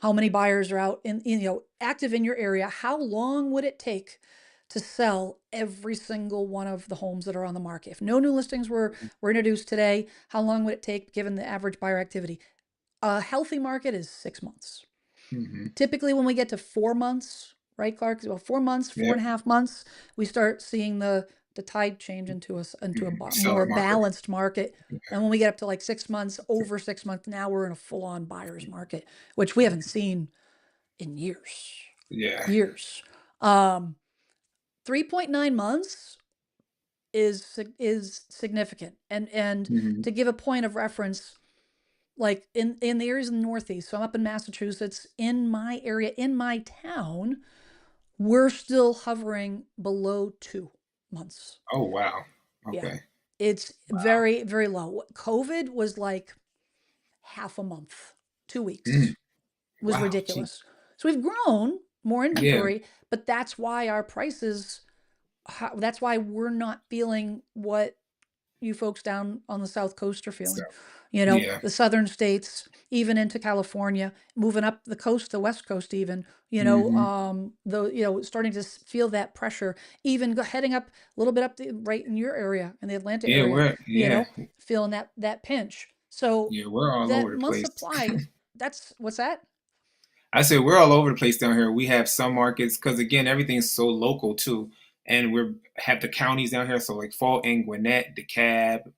how many buyers are out active in your area, how long would it take to sell every single one of the homes that are on the market? If no new listings were introduced today, how long would it take given the average buyer activity? A healthy market is 6 months. Typically when we get to 4 months, right, Clark? Well, 4 months, 4.5 months, we start seeing the tide change into a more balanced market. And when we get up to like 6 months, over 6 months, now we're in a full-on buyer's market, which we haven't seen in years. Yeah. Years. 3.9 months is significant. And to give a point of reference, like in the areas in the Northeast, so I'm up in Massachusetts, in my area, in my town, we're still hovering below 2 months. Oh wow. Yeah. Okay. It's very, very low. COVID was like half a month, 2 weeks. It was Wow. ridiculous. So we've grown more Yeah. inventory, but that's why our prices, that's why we're not feeling what you folks down on the South Coast are feeling. So, yeah. The southern states, even into California, moving up the coast, the West Coast, even, starting to feel that pressure, even heading up a little bit up right in your area, in the Atlanta area, feeling that pinch. So Yeah, we're all that over the month place. supply, what's that? I said we're all over the place down here. We have some markets because again, everything's so local too, and we have the counties down here. So like Fulton, Gwinnett, DeKalb,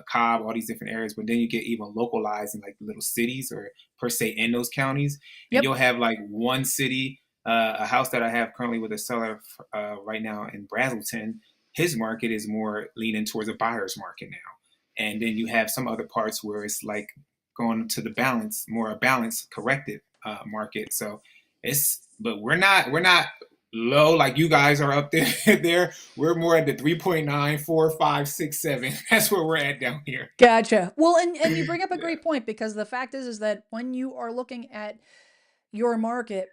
Cobb, all these different areas. But then you get even localized in like little cities or per se in those counties, and you'll have like one city. A house that I have currently with a seller right now in Brazelton, his market is more leaning towards a buyer's market now. And then you have some other parts where it's like going to the balance, more a balanced, corrected market. So but we're not low, like you guys are up there. There, we're more at the 3.9, 4, 5, 6, 7. That's where we're at down here. Gotcha. Well, and you bring up a Yeah. great point because the fact is that when you are looking at your market,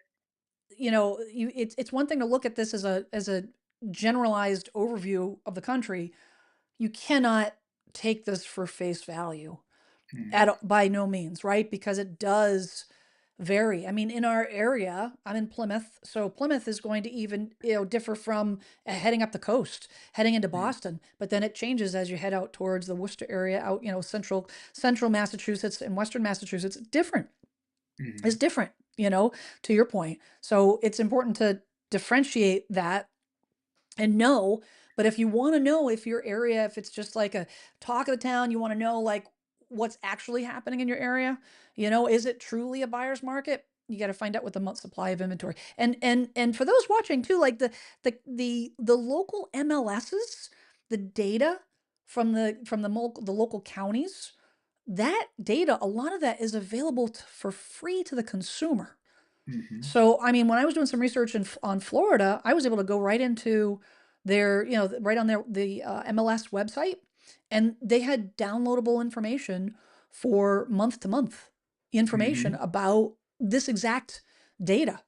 it's one thing to look at this as a generalized overview of the country. You cannot take this for face value Mhm. by no means, right? Because it does vary. I mean, in our area, I'm in Plymouth, so Plymouth is going to even, differ from heading up the coast, heading into Mhm. Boston, but then it changes as you head out towards the Worcester area, out, central Massachusetts and western Massachusetts. Different. It's Mhm. different, to your point. So it's important to differentiate that and know. But if you want to know if your area, if it's just like a talk of the town, you want to know like what's actually happening in your area, is it truly a buyer's market? You got to find out what the month supply of inventory. And for those watching too, like the local MLSs, the data from the local counties, that data, a lot of that is available for free to the consumer. Mhm. So, I mean, when I was doing some research on Florida, I was able to go right into their, right on the MLS website, and they had downloadable information for month to month information Mhm. about this exact data,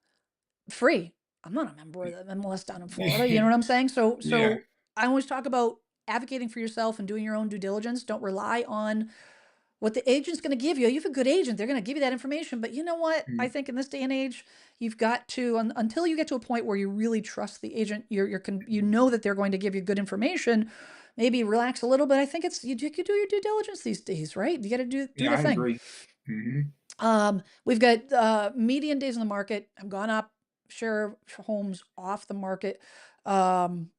free. I'm not a member of the MLS down in Florida. You know what I'm saying? So, Yeah. so I always talk about advocating for yourself and doing your own due diligence. Don't rely on what the agent's going to give you. You have a good agent, they're going to give you that information. But you know what? I Mhm. think in this day and age, you've got to until you get to a point where you really trust the agent, you know that they're going to give you good information. Maybe relax a little bit. I think you could do your due diligence these days, right? You got to do Yeah, the I thing. agree. Mhm. We've got median days on the market have gone up. Share of homes off the market um,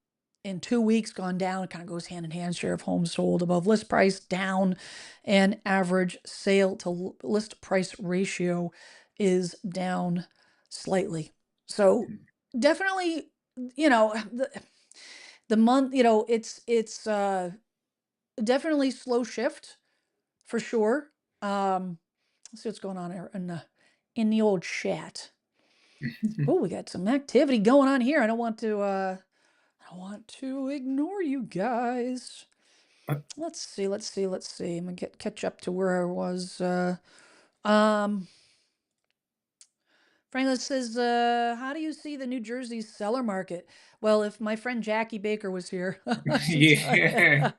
in 2 weeks gone down. It kind of goes hand in hand. Share of homes sold above list price down, and average sale to list price ratio is down slightly. So Mhm. definitely, the month, it's definitely slow shift for sure. Um, let's see what's going on here in the old chat. Oh, we got some activity going on here. I don't want to ignore you guys. Let's see. I'm gonna catch up to where I was. Um Franklin says, how do you see the New Jersey seller market? Well, if my friend Jackie Baker was here, she'd tell you. Yeah.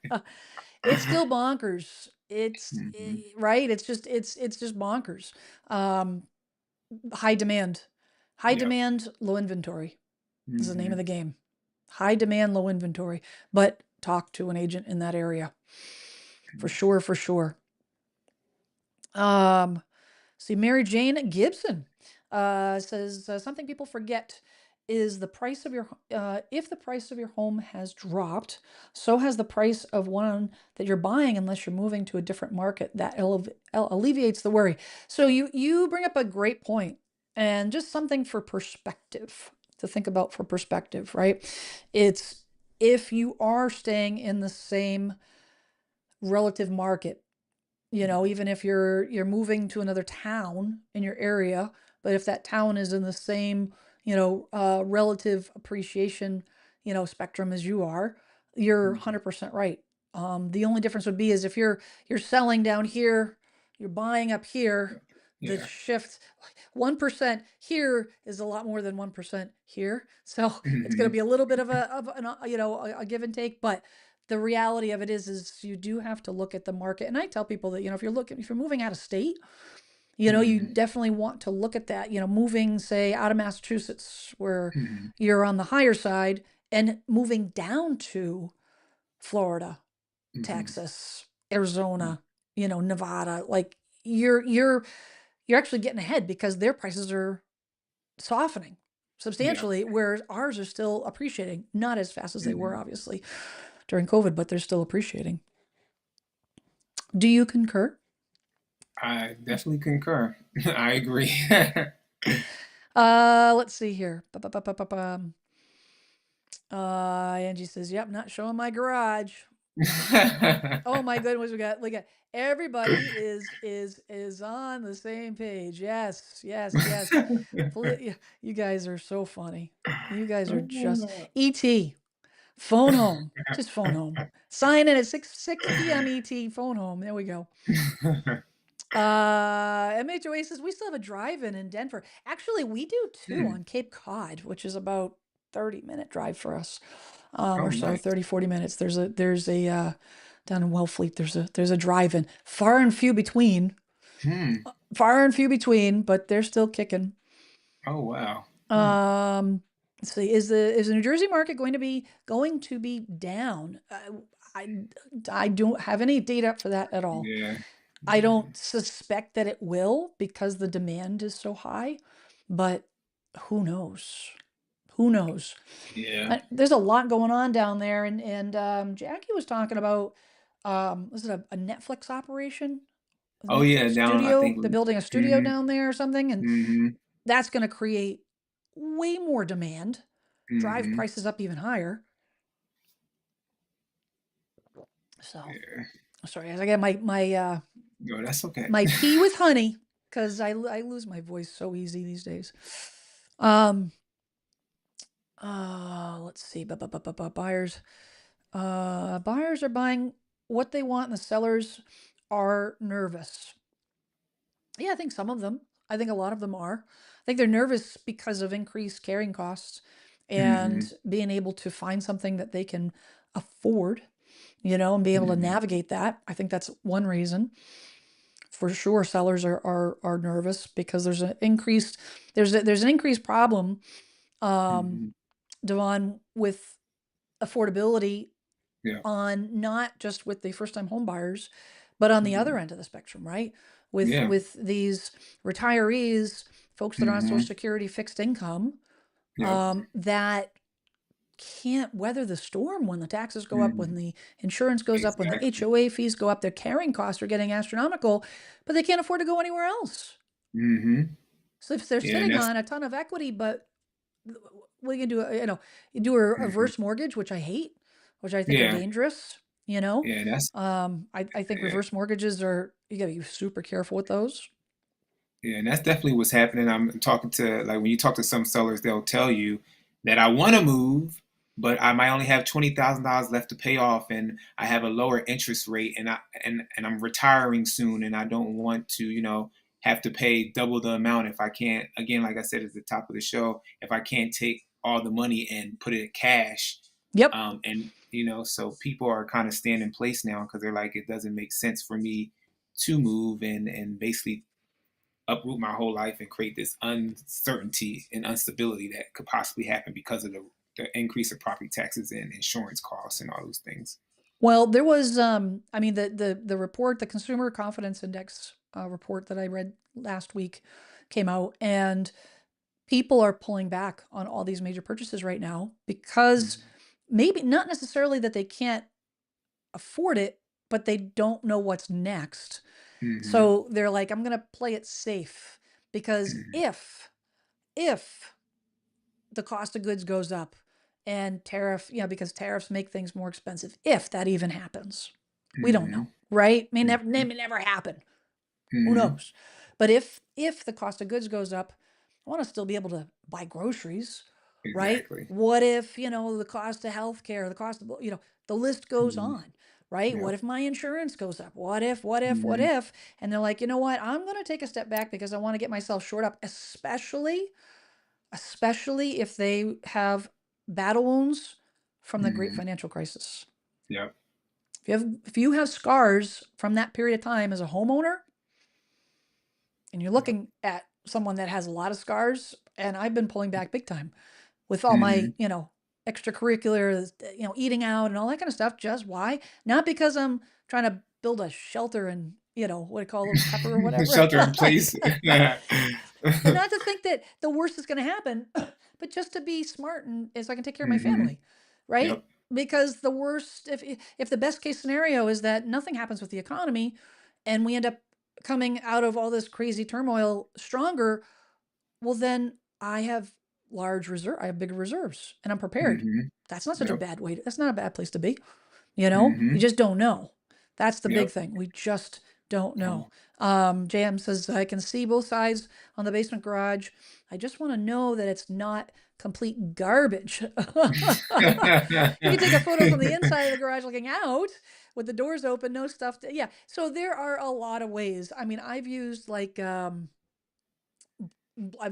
It's still bonkers. Mhm. Right. It's just bonkers. Um, high demand, high Yep. demand, low inventory is the name of Mhm. the game. High demand, low inventory, but talk to an agent in that area for sure, for sure. Um, See, Mary Jane Gibson says something people forget is the price of your if the price of your home has dropped, so has the price of one that you're buying unless you're moving to a different market. That alleviates the worry. So you bring up a great point, and just something for perspective to think about for perspective, right? It's if you are staying in the same relative market, even if you're moving to another town in your area, but if that town is in the same, relative appreciation, spectrum as you are, you're Mhm. 100% right. The only difference would be is if you're selling down here, you're buying up here, the Yeah. shift 1% here is a lot more than 1% here. So it's going to Mhm. be a little bit of an, a give and take, but the reality of it is you do have to look at the market. And I tell people that, if you're moving out of state, you Mhm. definitely want to look at that, moving, say, out of Massachusetts, where Mhm. you're on the higher side, and moving down to Florida, Mhm. Texas, Arizona, Nevada, like you're actually getting ahead because their prices are softening Yeah. substantially, whereas ours are still appreciating, not as fast as they were, Mhm. obviously, during COVID, but they're still appreciating. Do you concur? I definitely concur. I agree. Let's see here. Angie says, "Yep, not showing my garage." Oh my goodness, we got everybody is on the same page. Yes, yes, yes. You guys are so funny. You guys are just ET. Phone home. Just phone home. Sign in at 6 p.m. ET. Phone home. There we go. MHOA says we still have a drive-in Denver. Actually, we do too Hmm. on Cape Cod, which is about 30-minute drive for us. Oh, Or so, nice. 30, 40 minutes. There's a down in Wellfleet, there's a drive-in. Far and few between. Hmm. Far and few between, but they're still kicking. Oh, wow. Hmm. Um, let's see, is the New Jersey market going to be down? I I don't have any data for that at all. Yeah. I Yeah. don't suspect that it will because the demand is so high, but who knows? Who knows? Yeah. There's a lot going on down there, and Jackie was talking about was it a Netflix operation? Oh, yeah. Down, I Studio? think. They're building a studio Mm-hmm. down there or something, and Mm-hmm. that's going to create way more demand, drive Mm-hmm. prices up even higher. So, Yeah. sorry, as I get No, that's okay. my tea with honey because I lose my voice so easy these days. Um, let's see, buyers. Buyers are buying what they want, and the sellers are nervous. Yeah, I think some of them. I think a lot of them are. I think they're nervous because of increased carrying costs Mm-hmm. and being able to find something that they can afford, and be able to Mm-hmm. navigate that. I think that's one reason. For sure, sellers are nervous because there's an increased problem, um, Mm-hmm. Devon, with affordability Yeah. on not just with the first time home buyers, but on the Mm-hmm. other end of the spectrum, right? With Yeah. with these retirees, folks that are on Social Mm-hmm. Security fixed income, Yep. that can't weather the storm when the taxes go up, when Mm-hmm. the insurance goes up, when the Exactly. HOA fees go up, their carrying costs are getting astronomical, but they can't afford to go anywhere else. Mm-hmm. So if they're Yeah, and sitting that's on a ton of equity, but what are you gonna do? You do a mhm. reverse mortgage, which I hate, which I think are Yeah, dangerous. You know, yeah, that's I think yeah, reverse mortgages you gotta be super careful with those. yeah, and that's definitely what's happening. I'm talking to like when you talk to some sellers, they'll tell you that I want to move, but I might only have $20,000 left to pay off, and I have a lower interest rate, and I'm retiring soon, and I don't want to, have to pay double the amount if I can't. Again, like I said at the top of the show, if I can't take all the money and put it in cash, Yep. and so people are kind of staying in place now because they're like, it doesn't make sense for me to move and basically uproot my whole life and create this uncertainty and instability that could possibly happen because of the increase of property taxes and insurance costs and all those things. Well, there was, I mean, the report, the Consumer Confidence Index report that I read last week came out, and people are pulling back on all these major purchases right now because Mm-hmm. maybe not necessarily that they can't afford it, but they don't know what's next. Mm-hmm. So they're like, I'm going to play it safe because if the cost of goods goes up and because tariffs make things more expensive, if that even happens, we don't Mm-hmm. know, right? Mm-hmm. May never happen. Who Mm-hmm. knows? But if the cost of goods goes up, I want to still be able to buy groceries, right? Exactly. What if, the cost of healthcare, the cost of, the list goes Mm-hmm. on, right? Yep. What if my insurance goes up? What Mm-hmm. if? And they're like, you know what? I'm going to take a step back because I want to get myself shored up, especially if they have battle wounds from the great Mm-hmm. financial crisis. Yep. If you have scars from that period of time as a homeowner, and you're Yep. looking at someone that has a lot of scars, and I've been pulling back big time with all Mm-hmm. my, extracurricular, eating out and all that kind of stuff. Just why? Not because I'm trying to build a shelter and, what do you call those, pepper or whatever. Shelter in place. And not to think that the worst is going to happen, but just to be smart and so I can take care of my Mm-hmm. family, right? Yep. Because the worst, if the best case scenario is that nothing happens with the economy, and we end up coming out of all this crazy turmoil stronger, well then I have bigger reserves, and I'm prepared. Mm-hmm. That's not such a Yep. bad way. That's not a bad place to be. You Mhm. just don't know. That's the big Yep. thing. We just don't Um, know. JM says, I can see both sides on the basement garage. I just want to know that it's not complete garbage. You can take a photo from the inside of the garage looking out with the doors open, no stuff. Yeah. So there are a lot of ways. I mean, I've used like, I've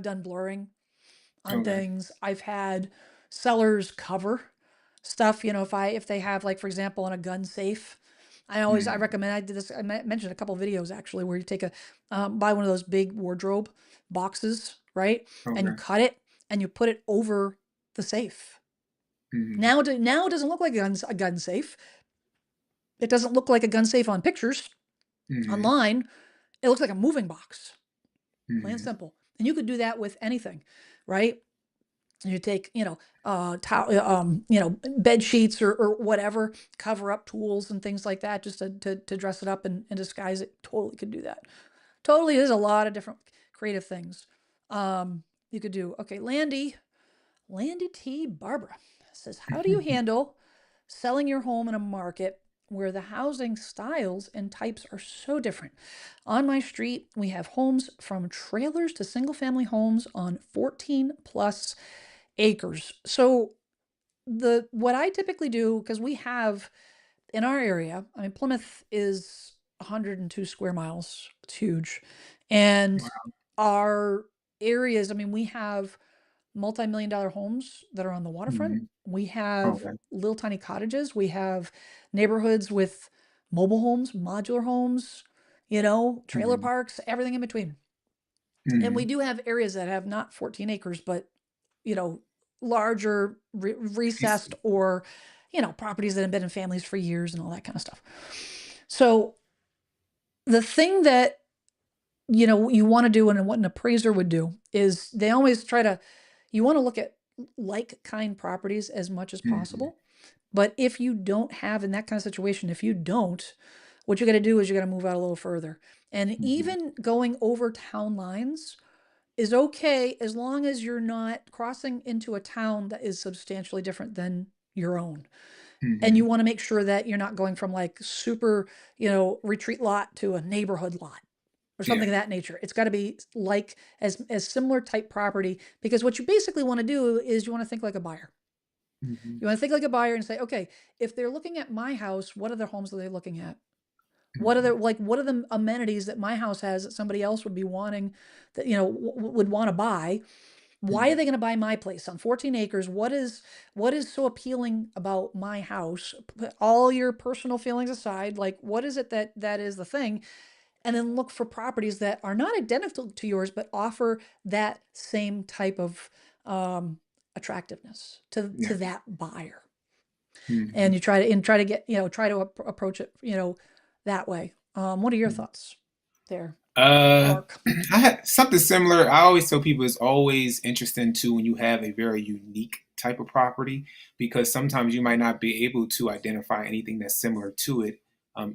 done blurring on Okay. things. I've had sellers cover stuff, if they have, like, for example, on a gun safe. I Mhm. recommend, I did this, mentioned a couple videos actually where you take buy one of those big wardrobe boxes, right? And you Okay. cut it and you put it over the safe. Mhm. Now it doesn't look like a gun safe. It doesn't look like a gun safe on pictures Mhm. online. It looks like a moving box, plain and Mhm. simple. And you could do that with anything, right? You take, bed sheets or whatever, cover up tools and things like that, just to dress it up and disguise it. Totally could do that. Totally, there's a lot of different creative things you could do. Okay, Landy T. Barbara says, how do you handle selling your home in a market where the housing styles and types are so different? On my street, we have homes from trailers to single family homes on 14 plus acres. So the what I typically do, because we have in our area, I mean, Plymouth is 102 square miles. It's huge. And Wow. our areas, I mean, we have multi-million dollar homes that are on the waterfront. Mhm. We have Okay. little tiny cottages. We have neighborhoods with mobile homes, modular homes, trailer Mhm. parks, everything in between. And we Mhm. do have areas that have not 14 acres, but, you know, larger It's recessed or, properties that have been in families for years and all that kind of stuff. So the thing that, you want to do and what an appraiser would do is they always you want to look at like kind properties as much as Mhm. possible. But if you don't have in that kind of situation, if you don't, what you got to do is you got to move out a little further. And Mhm. even going over town lines is okay as long as you're not crossing into a town that is substantially different than your own. And you Mhm. want to make sure that you're not going from like super, retreat lot to a neighborhood lot or something Yeah. of that nature. It's got to be like as similar type property, because what you basically want to do is you want to think like a buyer. Mhm. You want to think like a buyer and say, okay, if they're looking at my house, what other homes are they looking at? Mhm. What are the amenities that my house has that somebody else would be wanting, that would want to buy? Why are Mhm. they going to buy my place on 14 acres? What is so appealing about my house? Put all your personal feelings aside, like what is it that is the thing? And then look for properties that are not identical to yours but offer that same type of attractiveness to Yeah. that buyer. And Mhm. you try to get, try to approach it, that way. What are your Mhm. thoughts there, Uh, Mark? I had something similar. I always tell people it's always interesting too when you have a very unique type of property, because sometimes you might not be able to identify anything that's similar to it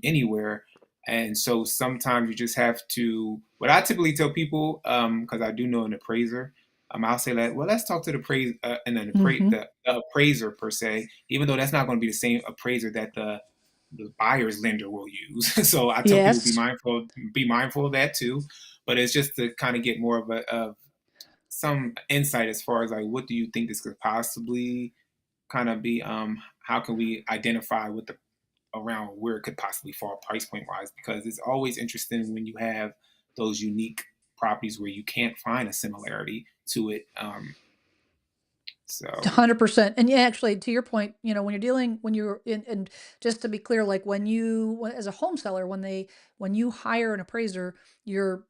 anywhere. And so sometimes you just have to. What I typically tell people, because I do know an appraiser, I'll say that. Well, let's talk to the Mm-hmm. the appraiser per se, even though that's not going to be the same appraiser that the buyer's lender will use. So I tell people Yes. be mindful of that too. But it's just to kind of get more of some insight as far as like what do you think this could possibly kind of be. How can we identify what the around where it could possibly fall price point wise, because it's always interesting when you have those unique properties where you can't find a similarity to it. So 100%. And yeah, actually, to your point, when you're in, and just to be clear, like as a home seller, when you hire an appraiser, you're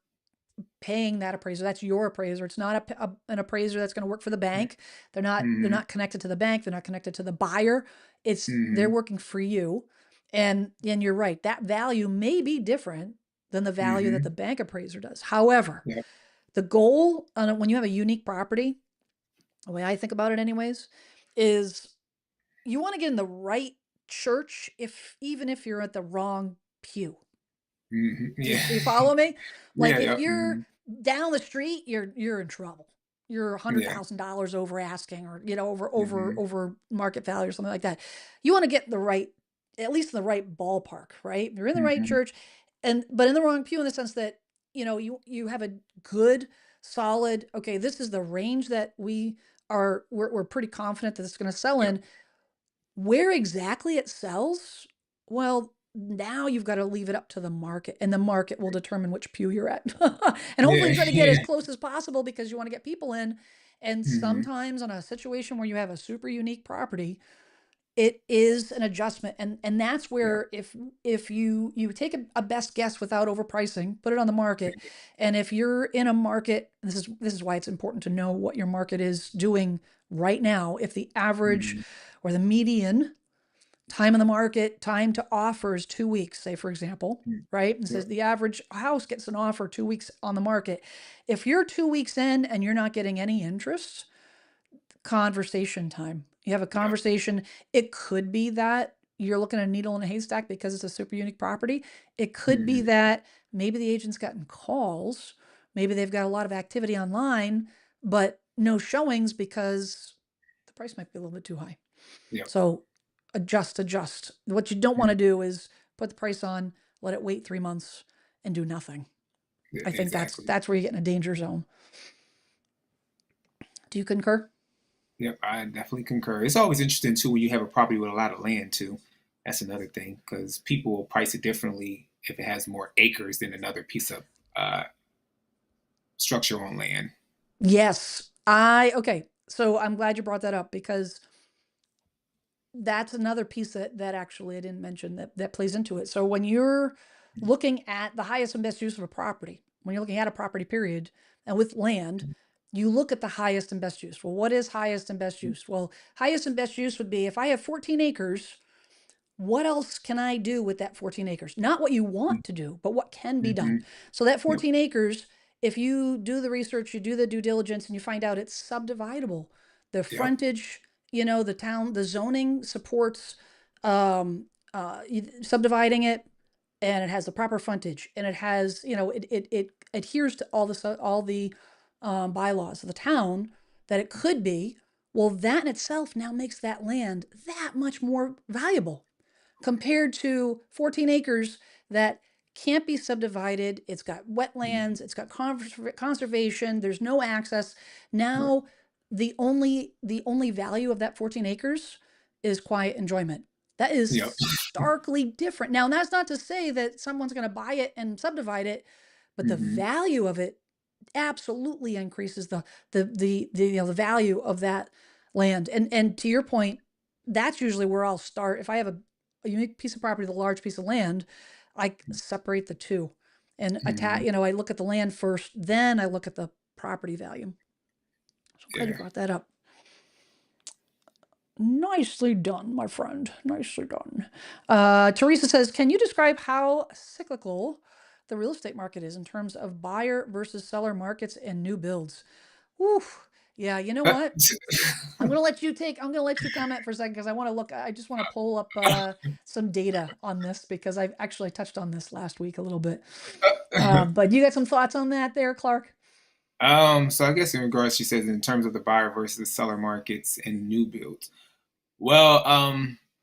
paying that appraiser. That's your appraiser. It's not an appraiser that's going to work for the bank. They're mm-hmm, not connected to the bank. They're not connected to the buyer. They're mm-hmm, working for you. And you're right. That value may be different than the value that the mm-hmm, bank appraiser does. However, yeah, the goal when you have a unique property, the way I think about it anyways, is you want to get in the right church, if even if you're at the wrong pew. mm-hmm, Do yeah, you follow me? yeah, Like if yeah, you're mm-hmm, down the street, you're in trouble. You're a hundred yeah, thousand dollars over asking, or over mm-hmm, market value or something like that. You want to get the right. at least in the right ballpark, right? You're in the right Hmm. church, and but in the wrong pew in the sense that you have a good, solid. Okay, this is the range that we're pretty confident that it's going to sell Yep. in. Where exactly it sells, well, now you've got to leave it up to the market, and the market will determine which pew you're at. And hopefully, Yeah. you try to get as close as possible because you want to get people in. And Hmm. sometimes, on a situation where you have a super unique property, it is an adjustment, and that's Yep. where if you take a best guess without overpricing, put it on the market, and if you're in a market, this is why it's important to know what your market is doing right now. If the average Hmm. or the median time in the market, time to offer is 2 weeks, say for example, right? And says Yep. the average house gets an offer 2 weeks on the market. If you're 2 weeks in and you're not getting any interest, conversation time. You have a Yep. conversation. It could be that you're looking at a needle in a haystack because it's a super unique property. It could be Hmm. that maybe the agent's gotten calls. Maybe they've got a lot of activity online, but no showings because the price might be a little bit too high. Yep. So adjust. What you don't want to Mhm. do is put the price on, let it wait 3 months and do nothing. Yeah, I think that's exactly. that's where you get in a danger zone. Do you concur? Yep, I definitely concur. It's always interesting too when you have a property with a lot of land too. That's another thing because people will price it differently if it has more acres than another piece of uh, structure on land. Yes. I okay. So I'm glad you brought that up because that's another piece that actually I didn't mention that plays into it. So when you're looking at the highest and best use of a property, when you're looking at a property period, and with land, you look at the highest and best use. Well, what is highest and best use? Well, highest and best use would be if I have 14 acres, what else can I do with that 14 acres? Not what you want to do, but what can be done. Mm-hmm. So that Yep. 14 acres, if you do the research, you do the due diligence, and you find out it's subdividable, the Yep. frontage, the town, the zoning supports subdividing it, and it has the proper frontage, and it has, it adheres to all the bylaws of the town that it could be. Well, that in itself now makes that land that much more valuable compared to 14 acres that can't be subdivided. It's got wetlands, it's got conservation, there's no access. Right. Now, the only value of that 14 acres is quiet enjoyment. That is Yep. starkly different. Now, that's not to say that someone's going to buy it and subdivide it, but the Mm-hmm. value of it absolutely increases the value of that land. And to your point, that's usually where I'll start. If I have a unique piece of property, the large piece of land, I separate the two and Mm-hmm. I look at the land first, then I look at the property value. So I'm glad you Yeah. brought that up. Nicely done, my friend. Nicely done. Teresa says, can you describe how cyclical the real estate market is in terms of buyer versus seller markets and new builds? Oof. Yeah, you know what? I'm gonna let you comment for a second because I just want to pull up some data on this because I've actually touched on this last week a little bit. But you got some thoughts on that there, Clark? So I guess in regards, she says in terms of the buyer versus seller markets and new builds. Well,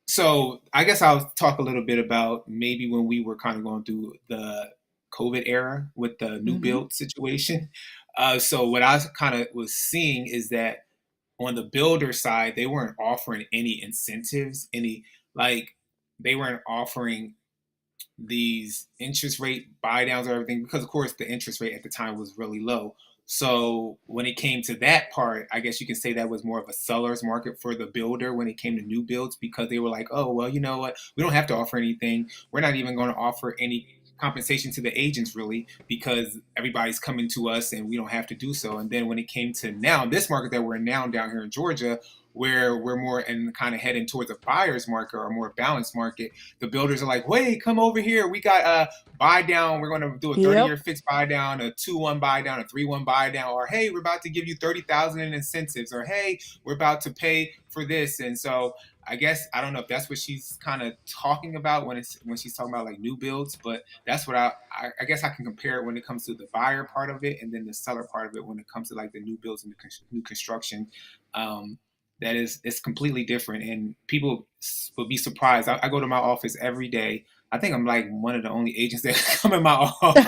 so I guess I'll talk a little bit about maybe when we were kind of going through the COVID era with the new Mm-hmm. build situation. So what I kind of was seeing is that on the builder side, they weren't offering any incentives, any like they weren't offering these interest rate buy downs or everything because of course the interest rate at the time was really low. So when it came to that part, I guess you can say that was more of a seller's market for the builder when it came to new builds because they were like, oh well, you know what, we don't have to offer anything, we're not even going to offer any compensation to the agents really because everybody's coming to us and we don't have to do so. And then when it came to now this market that we're in now down here in Georgia, where we're more and kind of heading towards a buyer's market or a more balanced market, the builders are like, wait, come over here. We got a buy down. We're going to do a 30-year Yep. fixed buy down, a 2-1 buy down, a 3-1 buy down, or hey, we're about to give you 30,000 in incentives, or hey, we're about to pay for this. And so I guess I don't know if that's what she's kind of talking about when she's talking about like new builds, but that's what I guess I can compare it when it comes to the buyer part of it and then the seller part of it when it comes to like the new builds and the new construction. Um, That is, it's completely different, and people would be surprised. I go to my office every day. I think I'm like one of the only agents that come in my office.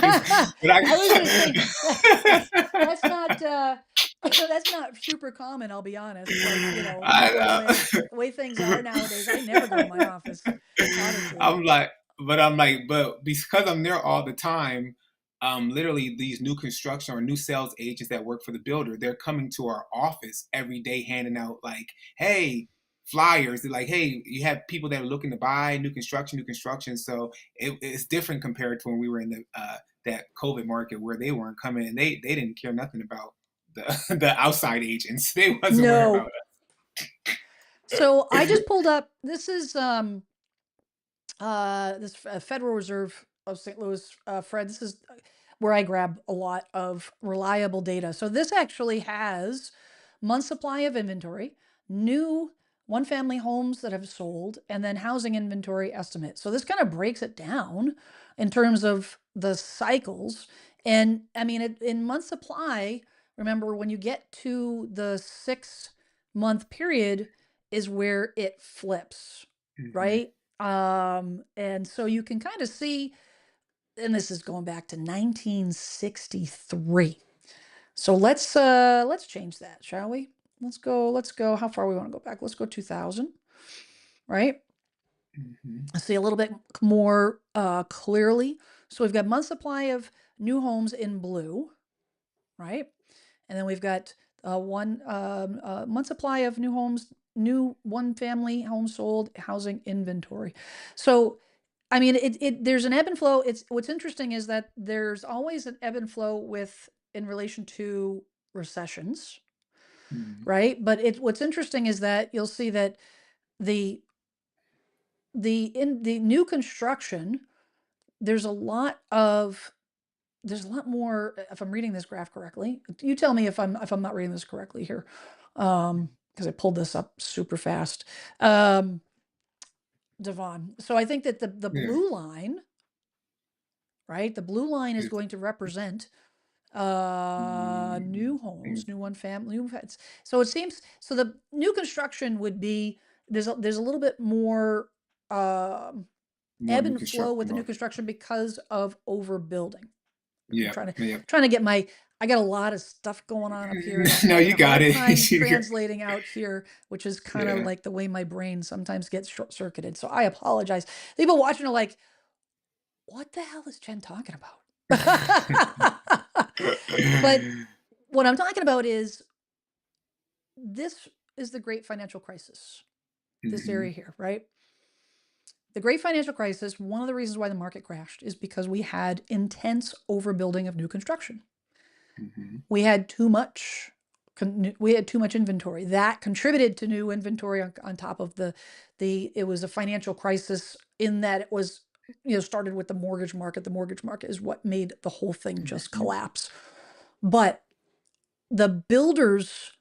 But I was gonna say that's not that's not super common, I'll be honest. Like, I the way things are nowadays, I never go to my office, honestly. I'm like, but because I'm there all the time, literally these new construction or new sales agents that work for the builder, they're coming to our office every day handing out like, hey, flyers. They're like, hey, you have people that are looking to buy new construction, new construction. So it's different compared to when we were in the that COVID market where they weren't coming and they didn't care nothing about the the outside agents. They wasn't worried about No. So I us. just pulled up, this is Federal Reserve of St. Louis, Fred. This is where I grab a lot of reliable data. So this actually has month supply of inventory, new one family homes that have sold, and then housing inventory estimate. So this kind of breaks it down in terms of the cycles. And I mean, in month supply, remember when you get to the 6 month period is where it flips, Hmm. right? And so you can kind of see, and this is going back to 1963. So let's change that, shall we? Let's go. How far we want to go back? Let's go 2000, right? Hmm. Let's see a little bit more clearly. So we've got month supply of new homes in blue, right? And then we've got one month supply of new homes, new one family homes sold, housing inventory. So I mean, there's an ebb and flow. It's what's interesting is that there's always an ebb and flow with in relation to recessions, Hmm. right? But what's interesting is that you'll see that the in the new construction, there's a lot of there's a lot more, if I'm reading this graph correctly. You tell me if I'm not reading this correctly here. Because I pulled this up super fast. Um, Davon. So I think that the Yeah. blue line, right? The blue line is It's, going to represent mm, new homes, new one family, new fats. So it seems so the new construction would be there's a little bit more um more ebb new and flow with construction the new market. construction because of overbuilding. I'm Yeah, yeah. trying to get my I got a lot of stuff going on up here and I'm No, having you a got hard it. time You got, translating out here, which is kind of yeah. like the way my brain sometimes gets short circuited. So I apologize. People watching are like, what the hell is Jen talking about? But what I'm talking about is this is the great financial crisis, this Hmm. area here, right? The great financial crisis, one of the reasons why the market crashed is because we had intense overbuilding of new construction. Hmm. We had too much we had too much inventory that contributed to new inventory on top of the it was a financial crisis in that it was started with the mortgage market is what made the whole thing just Hmm. collapse. But the builders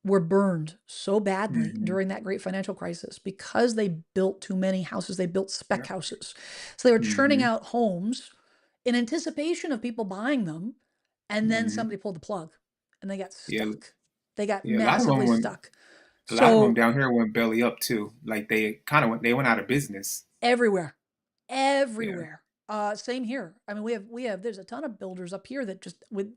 were burned so badly Hmm. during that great financial crisis because they built too many houses. They built spec Yeah. houses. So they were churning Hmm. out homes in anticipation of people buying them. And then Hmm. somebody pulled the plug and they got Yeah, stuck. They got yeah. A lot of them massively went. stuck. A lot of them So down here went belly up too. Like they went out of business. everywhere, Yeah. everywhere. Same here. I mean, there's a ton of builders up here that just with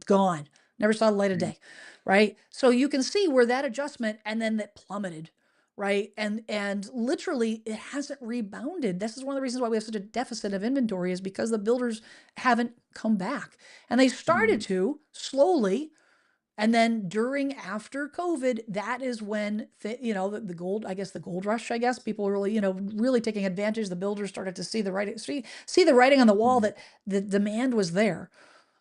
gone, never saw the light of day, right? So you can see where that adjustment and then that plummeted, right? And literally it hasn't rebounded. This is one of the reasons why we have such a deficit of inventory is because the builders haven't come back, and they started Mm. to slowly. And then during after COVID, that is when the gold, I guess the gold rush, I guess people were really, really taking advantage. The builders started to see the writing, see the writing on the wall Mm. that the demand was there,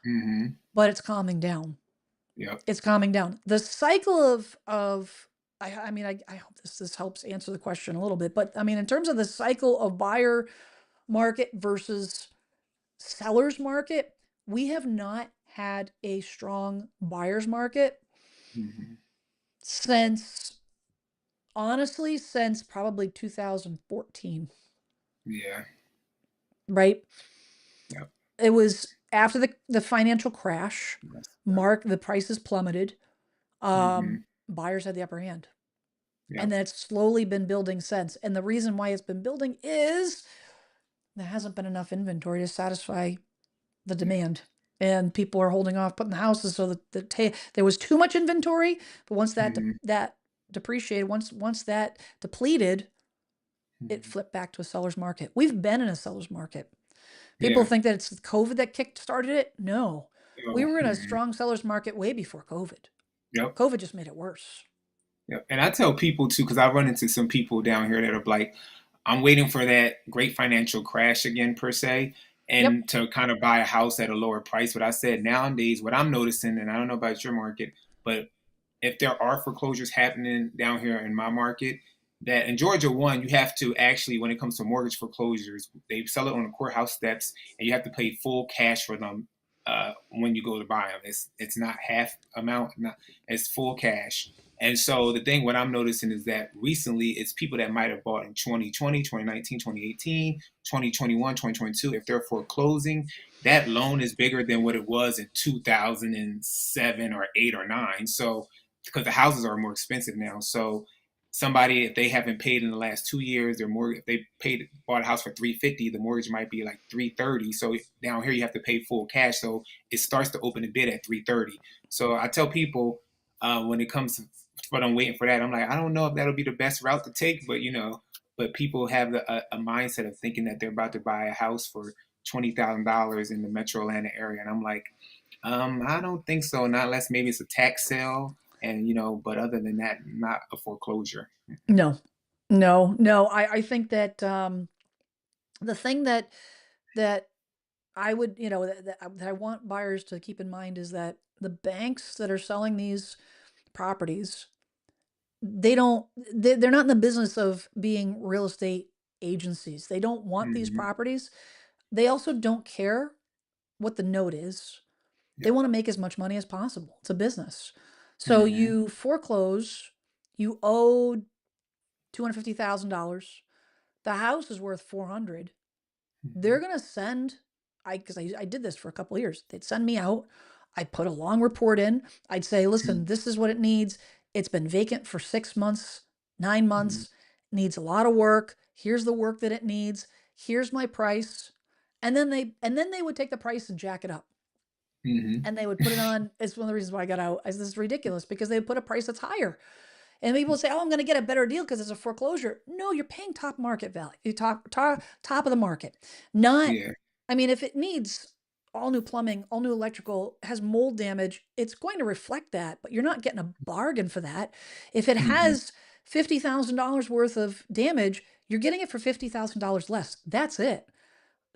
Hmm. but it's calming down. Yep. It's calming down. The cycle of I mean, I hope this helps answer the question a little bit, but I mean, in terms of the cycle of buyer market versus seller's market, we have not had a strong buyer's market Hmm. since honestly since probably 2014, Yeah. right? Yep. It was after the financial crash. Yes. Yep. The prices plummeted. Hmm. Buyers had the upper hand. And Yep. then it's slowly been building since. And the reason why it's been building is there hasn't been enough inventory to satisfy the Yeah. demand. And people are holding off putting the houses so that there was too much inventory, but once Mhm. that depreciated, once that depleted, it Mhm. flipped back to a seller's market. We've been in a seller's market. People Yeah. think that it's COVID that kick started it. No, we So, were in a mhm. strong seller's market way before COVID. Yep. COVID just made it worse. Yep. And I tell people too, because I run into some people down here that are like, I'm waiting for that great financial crash again, per se, Yep. and to kind of buy a house at a lower price. But I said nowadays, what I'm noticing, and I don't know about your market, but if there are foreclosures happening down here in my market, that in Georgia, one, you have to actually, when it comes to mortgage foreclosures, they sell it on the courthouse steps, and you have to pay full cash for them when you go to buy them. It's not half amount, not, it's full cash. And so the thing, what I'm noticing is that recently it's people that might have bought in 2020, 2019, 2018, 2021, 2022. If they're foreclosing, that loan is bigger than what it was in 2007 or 8 or 9. So because the houses are more expensive now. So somebody, if they haven't paid in the last 2 years, their mortgage, if they paid bought a house for 350, the mortgage might be like 330. So down here you have to pay full cash. So it starts to open a bid at 330. So I tell people when it comes to, but I'm waiting for that. I'm like, I don't know if that'll be the best route to take, but but people have a mindset of thinking that they're about to buy a house for $20,000 in the Metro Atlanta area, and I'm like, I don't think so. Not unless maybe it's a tax sale, and but other than that, not a foreclosure. No, no, no. I think that the thing that I would, that I want buyers to keep in mind is that the banks that are selling these properties, they don't, they're not in the business of being real estate agencies. They don't want these Hmm. properties. They also don't care what the note is. They Yep. want to make as much money as possible. It's a business. So Hmm. you foreclose, you owe $250,000. The house is worth 400. They're Hmm. gonna send, because I did this for a couple of years. They'd send me out. I'd put a long report in. I'd say, listen, this is what it needs. It's been vacant for 6 months, nine Hmm. months, needs a lot of work. Here's the work that it needs. Here's my price. And then they would take the price and jack it up. Hmm. And they would put it on. It's one of the reasons why I got out. This is ridiculous because they put a price that's higher. And people say, "Oh, I'm going to get a better deal because it's a foreclosure." No, you're paying top market value. You top of the market. Not, Yeah. I mean, if it needs all new plumbing, all new electrical, has mold damage, it's going to reflect that, but you're not getting a bargain for that. If it Hmm. has $50,000 worth of damage, you're getting it for $50,000 less. That's it.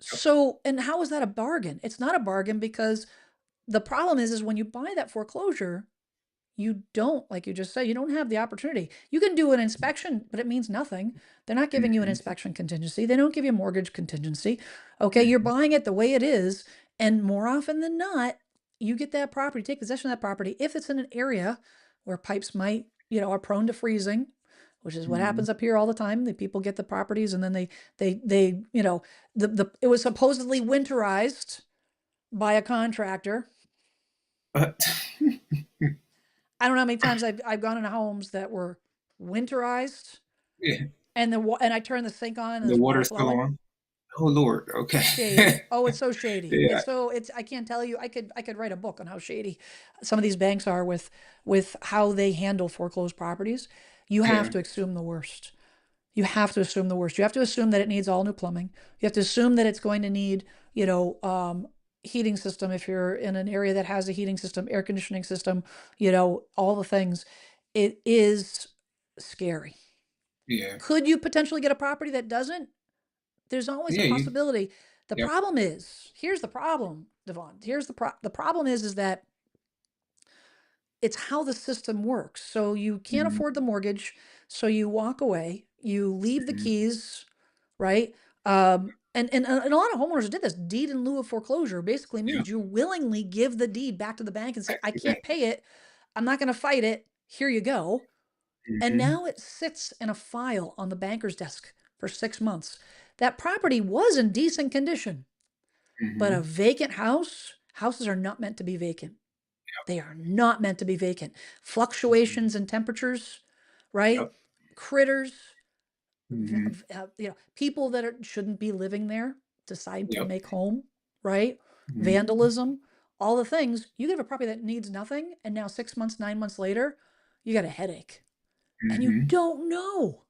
Yep. So, and how is that a bargain? It's not a bargain because the problem is when you buy that foreclosure, you don't, like you just said, you don't have the opportunity. You can do an inspection, but it means nothing. They're not giving you an Hmm. inspection contingency. They don't give you mortgage contingency. Okay, you're Hmm. buying it the way it is, and more often than not, you get that property, take possession of that property if it's in an area where pipes might, are prone to freezing, which is what Hmm. happens up here all the time. The people get the properties and then they, the it was supposedly winterized by a contractor. I don't know how many times I've gone into homes that were winterized, Yeah. and I turn the sink on and The there's water water's still flowing. on. Oh Lord. Okay. Shady. Oh, it's so shady. Yeah. It's I can't tell you. I could write a book on how shady some of these banks are with how they handle foreclosed properties. You have Yeah. to assume the worst. You have to assume the worst. You have to assume that it needs all new plumbing. You have to assume that it's going to need, heating system if you're in an area that has a heating system, air conditioning system, all the things. It is scary. Yeah. Could you potentially get a property that doesn't? There's always a Yeah. You. possibility. The Yep. problem is, here's the problem, Devon. Here's the problem is that it's how the system works. So you can't Hmm. afford the mortgage, so you walk away, you leave the Hmm. keys, right? And a lot of homeowners did this. Deed in lieu of foreclosure basically Yep. means you willingly give the deed back to the bank and say, Back "I to the bank. can't pay it. I'm not going to fight it. Here you go." And Hmm. now it sits in a file on the banker's desk for 6 months. That property was in decent condition, but a Hmm. vacant house, houses are not meant to be vacant. They are not meant to be vacant. Hmm. Fluctuations in temperatures, right? Yep. critters, Mm-hmm. people that shouldn't be living there decide to Yep. make home, right? Mm-hmm. Vandalism, all the things. You get a property that needs nothing, and now 6 months, 9 months later, you got a headache, and you Mm-hmm. don't know.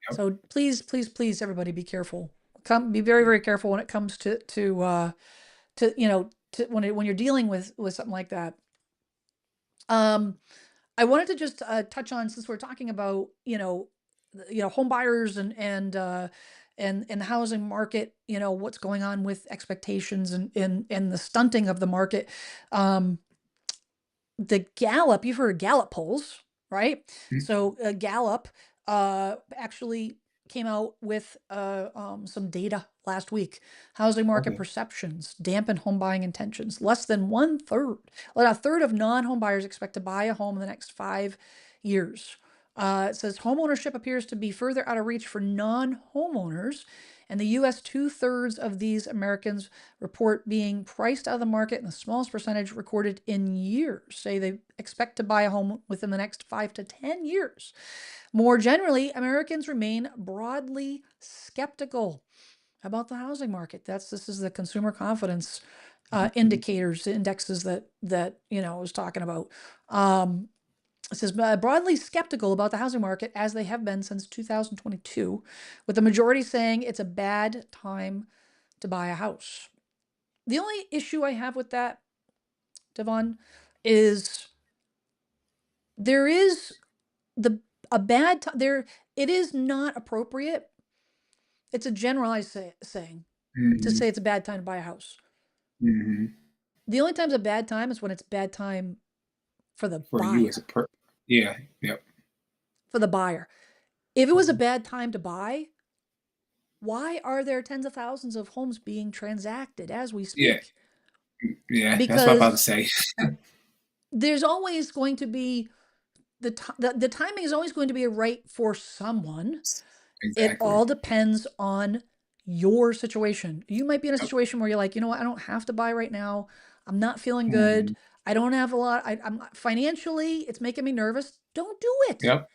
Yep. So please, please, please, everybody, be careful. Be very, very careful when it comes to when you're dealing with something like that. Um, I wanted to just touch on, since we're talking about home buyers and the housing market, what's going on with expectations and the stunting of the market. Um, the Gallup, you've heard of Gallup polls, right? Mm-hmm. So Gallup actually came out with some data last week. Housing market Okay. perceptions dampen home buying intentions. Less than one third, well, a third of non-home buyers expect to buy a home in the next 5 years. It says home ownership appears to be further out of reach for non-homeowners. In the U.S., 2/3 of these Americans report being priced out of the market, and the smallest percentage recorded in years say they expect to buy a home within the next 5 to 10 years. More generally, Americans remain broadly skeptical about the housing market. This is the consumer confidence indexes that I was talking about. It says broadly skeptical about the housing market, as they have been since 2022, with the majority saying it's a bad time to buy a house. The only issue I have with that, Davon, is there is the a bad time there. It is not appropriate. It's a generalized saying to Mm-hmm. say it's a bad time to buy a house. Mm-hmm. The only time's a bad time is when it's a bad time for the For you as a buyer. per. Yeah. Yep. For the buyer. If it was a Mm-hmm. bad time to buy, why are there tens of thousands of homes being transacted as we Yeah. speak? Yeah. That's what I'm about to Because say. there's always going to be the timing is always going to be right for someone. It Exactly. all depends on your situation. You might be in a Yep. situation where you're like, you know what, I don't have to buy right now. I'm not feeling Mm-hmm. good. I don't have a lot. I'm financially, it's making me nervous. Don't do it. Yep.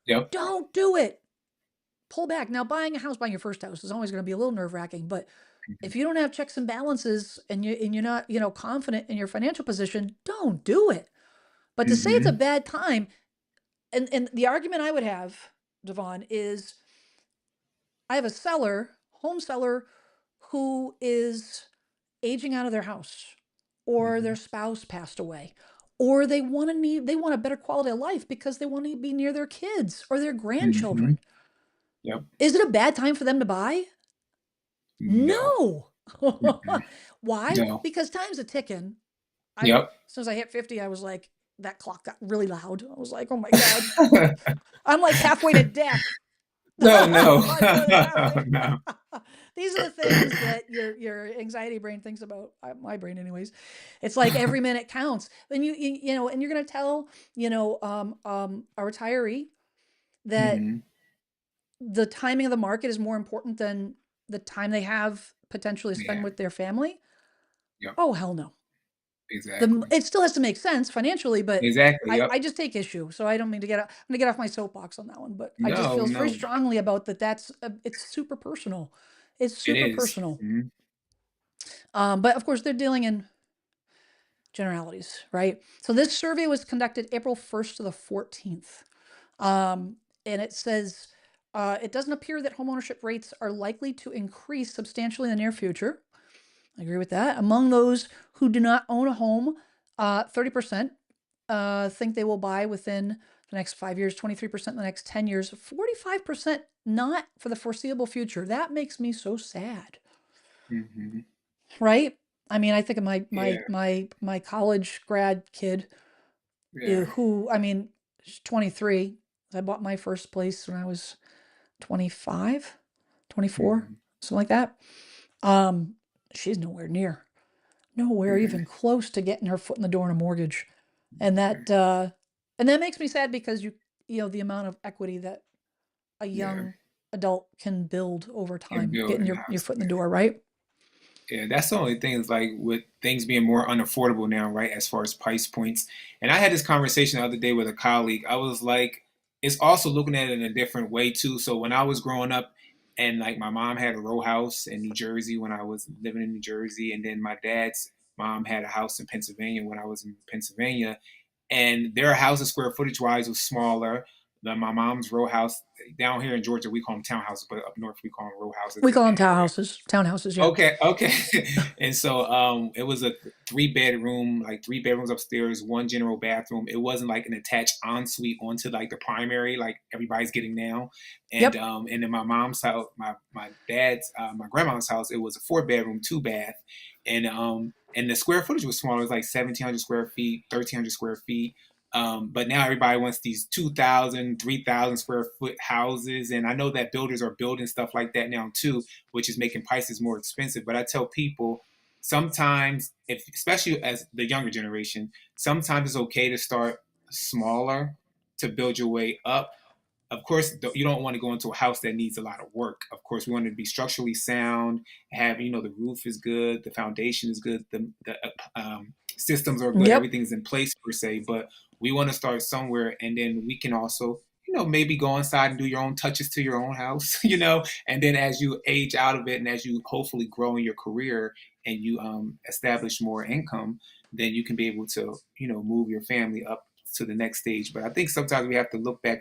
Yep. Don't do it. Pull back. Now, buying your first house is always going to be a little nerve wracking, but Mm-hmm. if you don't have checks and balances and you're not, confident in your financial position, don't do it. But to say it's a Mm-hmm. bad time, and the argument I would have, Devon, is I have a home seller, who is aging out of their house, or Mm-hmm. their spouse passed away, or they want a better quality of life because they want to be near their kids or their Mm-hmm. grandchildren. Yep. Is it a bad time for them to buy? No. No. Mm-mm. Why? No. Because time's a ticking. As Yep. soon as I hit 50, I was like, that clock got really loud. I was like, oh my God, I'm like halfway to death. No, no, Like more than halfway. no. These are the things that your anxiety brain thinks about. My brain, anyways. It's like every minute counts. And and you're gonna tell a retiree that Hmm. the timing of the market is more important than the time they have potentially spend Yeah. with their family. Yep. Oh hell no. Exactly. It still has to make sense financially, but Exactly. Yep. I just take issue. So I don't mean to I'm gonna get off my soapbox on that one, but I just No, feel very no. strongly about that. It's super personal. It's It super is. personal. Mhm. But of course, they're dealing in generalities, right? So this survey was conducted April 1st to the 14th. And it says it doesn't appear that homeownership rates are likely to increase substantially in the near future. I agree with that. Among those who do not own a home, 30% think they will buy within the next 5 years, 23% in the next 10 years, 45% not for the foreseeable future. That makes me so sad, Mhm. right? I mean, I think of my Yeah. my my college grad kid, Yeah. who, I mean, she's 23. I bought my first place when I was 25, 24, Mhm. something like that. Um, she's nowhere Mhm. even close to getting her foot in the door on a mortgage. And Yeah. that makes me sad, because the amount of equity that a Yeah. young adult can build over And time, getting building a your house. foot in the Yeah. door, right? Yeah, that's the only thing is like with things being more unaffordable now, right? As far as price points. And I had this conversation the other day with a colleague. I was like, it's also looking at it in a different way too. So when I was growing up, and like my mom had a row house in New Jersey when I was living in New Jersey, and then my dad's mom had a house in Pennsylvania when I was in Pennsylvania, and their houses square footage wise was smaller. My mom's row house down here in Georgia, we call them townhouses, but up north we call them row houses. We call them And townhouses. Townhouses, yeah. okay, okay. And so it was a three bedroom, like three bedrooms upstairs, one general bathroom. It wasn't like an attached ensuite onto like the primary like everybody's getting now. Yep. And in my mom's house, my dad's my grandma's house, it was a four bedroom, two bath. And the square footage was smaller. It was like 1,700 square feet, 1,300 square feet. But now everybody wants these 2,000, 3,000 square foot houses. And I know that builders are building stuff like that now too, which is making prices more expensive. But I tell people sometimes, if especially as the younger generation, sometimes it's okay to start smaller to build your way up. Of course, you don't want to go into a house that needs a lot of work. Of course, we want it to be structurally sound, have, the roof is good, the foundation is good, the systems are good, Yep. everything is in place per se. But we want to start somewhere, and then we can also, maybe go inside and do your own touches to your own house, and then as you age out of it, and as you hopefully grow in your career and you establish more income, then you can be able to, move your family up to the next stage. But I think sometimes we have to look back.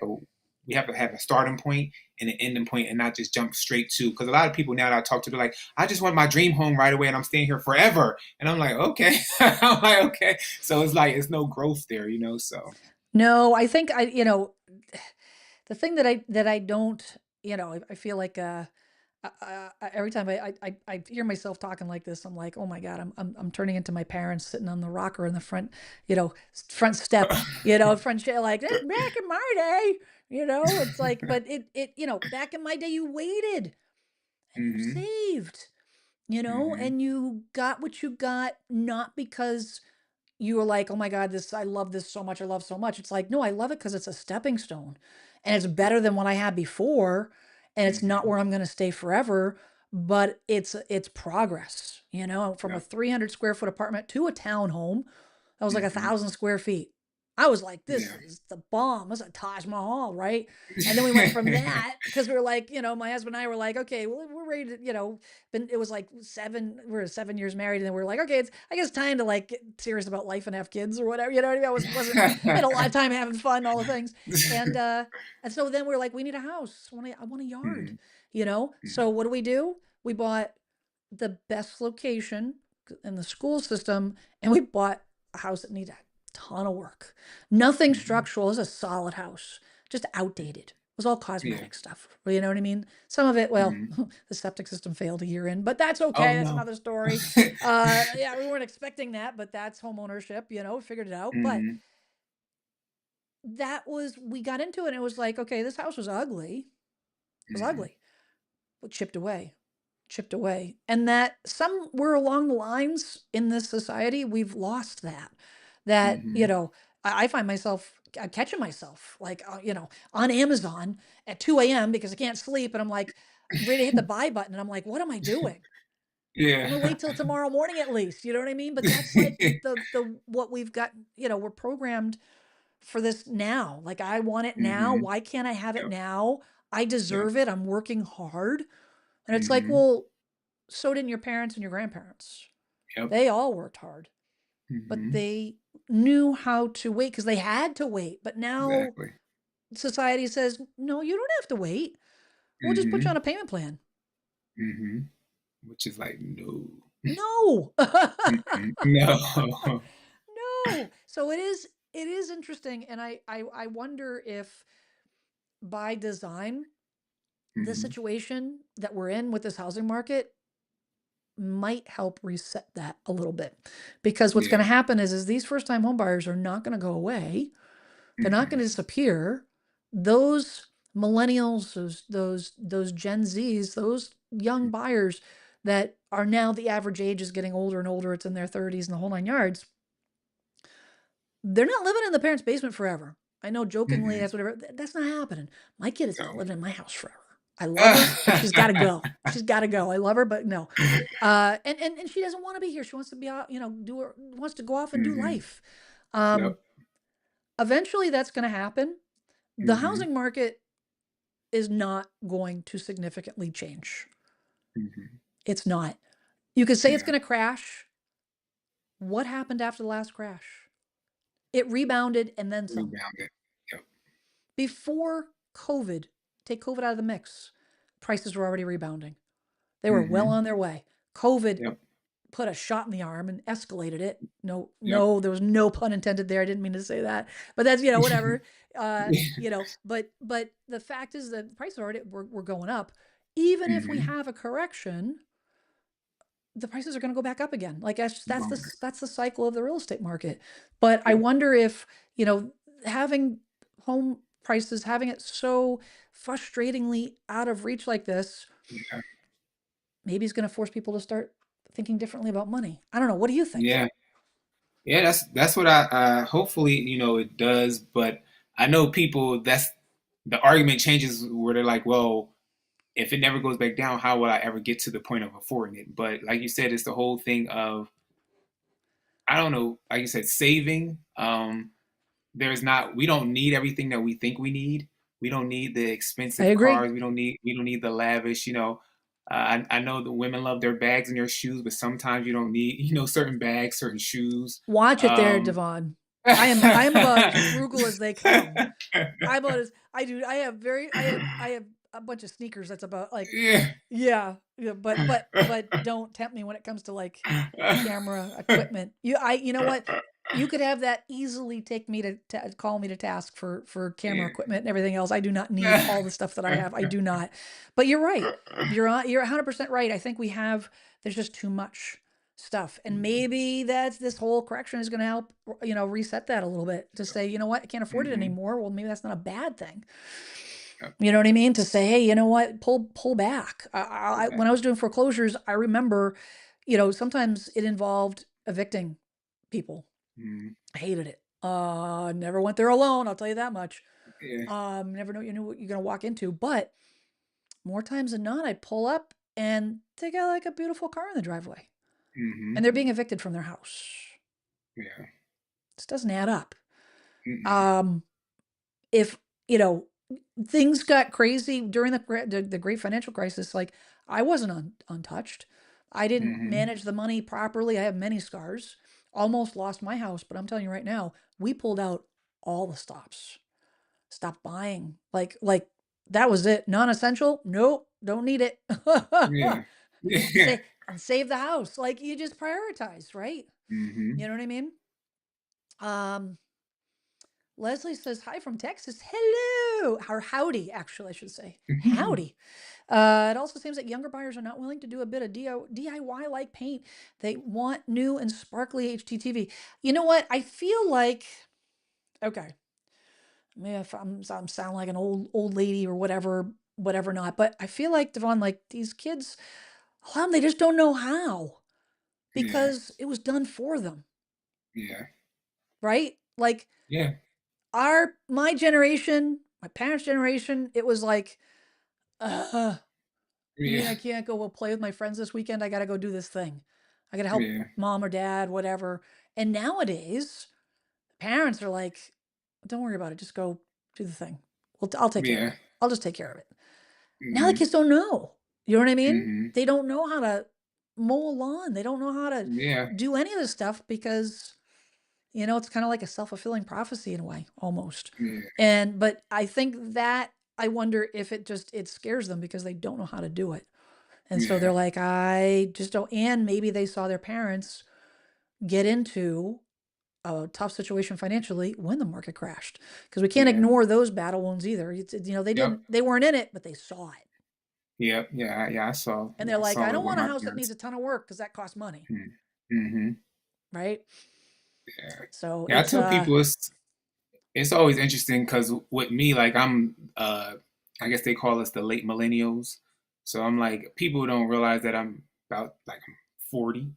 We have to have a starting point and an ending point, and not just jump straight to. Because a lot of people now that I talk to, they're like, "I just want my dream home right away, and I'm staying here forever." And I'm like, "Okay," I'm like, "Okay." So it's like it's no growth there, So No, I think the thing that I don't, I feel like every time I hear myself talking like this, I'm like, oh my God, I'm turning into my parents sitting on the rocker in the front, front step, front chair, like "Eh, back in my day, it's like, but back in my day, you waited and you hmm saved, hmm and you got what you got, not because you were like, "Oh my God, I love this so much. I love so much." It's like, no, I love it because it's a stepping stone and it's better than what I had before. And it's not hmm where I'm going to stay forever, but it's progress, from a Yep. 300 square foot apartment to a townhome. That was like a hmm 1,000 square feet. I was like, this Yeah. is the bomb. This is a Taj Mahal, right? And then we went from that because we were like, my husband and I were like, okay, well, we're ready to, but it was like we were 7 years married, and then we were like, okay, it's I guess time to like get serious about life and have kids or whatever. You know what I mean? I wasn't we had a lot of time having fun, all the things. And so then we are like, we need a house. I want a yard, Mhm, So mhm, what do? We bought the best location in the school system, and we bought a house that needed a ton of work. Nothing mhm. structural. It was a solid house, just outdated. It was all Yeah. cosmetic stuff. You know what I mean? Some of it, well, Mhm. the septic system failed a year in, but that's Oh, okay. That's no. another story. Yeah, we weren't expecting that, but that's home ownership. Figured it out. But Mhm, we got into it, and it was like, okay, this house was ugly. It was mhm, ugly, but chipped away. And that somewhere along the lines in this society, we've lost that. That, mhm. I find myself catching myself like, on Amazon at 2 a.m. because I can't sleep. And I'm like, ready to hit the buy button. And I'm like, what am I doing? I'm gonna Yeah. wait till tomorrow morning at least. You know what I mean? But that's like the what we've got, we're programmed for this now. Like I want it now. Mhm. Why can't I have it Yep, now? I yep. deserve it. I'm working hard. And it's like, Mhm. well, so didn't your parents and your grandparents. Yep. They all worked hard, but Mhm. they knew how to wait because they had to wait. But now Exactly. society says, no, you don't have to wait. We'll just put you on Mhm. a payment plan. Mhm. Which is like, no. No. Mm-mm. No. No. So it is interesting. And I wonder if by design, the Mhm. situation that we're in with this housing market might help reset that a little bit. Because what's going to Yeah. happen is these first time home buyers are not going to go away. They're not going Mhm. to disappear. Those millennials, those Gen Zs, those young buyers that are now, the average age is getting older and older. It's in their 30s and the whole nine yards. They're not living in the parents' basement forever. I know jokingly Mm-mm. that's whatever. That's not happening. My kid is not No. living in my house forever. I love her, but she's got to go. She's got to go. I love her, but no. And she doesn't want to be here. She wants to be out, wants to go off and do Mhm. life. Um, Yep. Eventually that's going to happen. The Mm-hmm. housing market is not going to significantly change. Mm-hmm. It's not. You could say it's Yeah. going to crash. What happened after the last crash? It rebounded and then some. Rebounded. Yep. Before COVID, take COVID out of the mix, prices were already rebounding. They were well Mm-hmm. on their way. COVID Yep. put a shot in the arm and escalated it. No, Yep. no, there was no pun intended there. I didn't mean to say that, but that's, whatever. But the fact is that prices already were going up. Even if we Mm-hmm. have a correction, the prices are going to go back up again. Like that's the cycle of the real estate market. But I Yep. wonder if, having home prices, having it so frustratingly out of reach like this, Yeah. maybe it's going to force people to start thinking differently about money. I don't know. What do you think? Yeah. Yeah, that's what I hopefully, it does, but I know people that's the argument changes where they're like, well, if it never goes back down, how will I ever get to the point of affording it? But like you said, it's the whole thing of I don't know, like you said, saving. We don't need everything that we think we need. We don't need the I expensive agree. cars. We don't need the lavish. I know the women love their bags and their shoes, but sometimes you don't need certain bags, certain shoes. Watch it there, Um, Devon. I am about as frugal as they come. I about as I do. I have a bunch of sneakers that's about like, yeah. yeah, yeah, but don't tempt me when it comes to like camera equipment. You know what? You could have that easily take me to call me to task for camera equipment and everything else. I do not need all the stuff that I have. I do not. But you're right. You're 100% right. I think there's just too much stuff. And maybe that's this whole correction is going to help, reset that a little bit to say, you know what, I can't afford it Mhm. anymore. Well, maybe that's not a bad thing. Yep. You know what I mean? To say, hey, you know what, pull back. Go When back. I was doing foreclosures, I remember, sometimes it involved evicting people. Mhm. I hated it. Never went there alone. I'll tell you that much. Yeah. Never know you knew what you're gonna walk into. But more times than not, I'd pull up and they got like a beautiful car in the driveway, and Mhm. they're being evicted from their house. Yeah. This doesn't add up. Mm-mm. Um, if you know things got crazy during the great financial crisis, like I wasn't untouched. I didn't Mhm. manage the money properly. I have many scars. Almost lost my house, but I'm telling you right now, we pulled out all the stops. Stopped buying. Like that was it. Non-essential? Nope, don't need it. Yeah. Yeah. Save the house. Like you just prioritize, right? You Mhm. know what I mean? Um, Leslie says, hi from Texas. Hello. Or howdy, actually, I should say. Howdy. It also seems that younger buyers are not willing to do a bit of DIY like paint. They want new and sparkly HDTV. You know what? I feel like, okay, maybe if I'm sound like an old lady or whatever not, but I feel like, Devon, like these kids, a lot of them, they just don't know how Yeah. because it was done for them, Yeah. right? Like Yeah. my generation, my parents' generation, it was like, uh, you Yeah. mean I can't go play with my friends this weekend? I got to go do this thing. I got to help Yeah. mom or dad, whatever. And nowadays, parents are like, don't worry about it. Just go do the thing. Well, I'll take care of Yeah. it. I'll just take care of it. Now the Mhm. kids don't know. You know what I mean? Mhm. They don't know how to mow a lawn. They don't know how to Yeah. do any of this stuff because, it's kind of like a self-fulfilling prophecy in a way, almost. Yeah. But I think that I wonder if it scares them because they don't know how to do it. And so they're Yeah. like, I just don't. And maybe they saw their parents get into a tough situation financially when the market crashed. Because we can't Yeah. ignore those battle wounds either. Yep. They weren't in it, but they saw it. Yep. Yeah. Yeah. I saw. And Yeah, they're I like, I saw it don't with want a my house that needs parents. a ton of work because that costs money, Mhm. right? Yeah. So Yeah. I tell people it's always interesting because with me, like I guess they call us the late millennials. So I'm like, people don't realize that I'm about like I'm 40.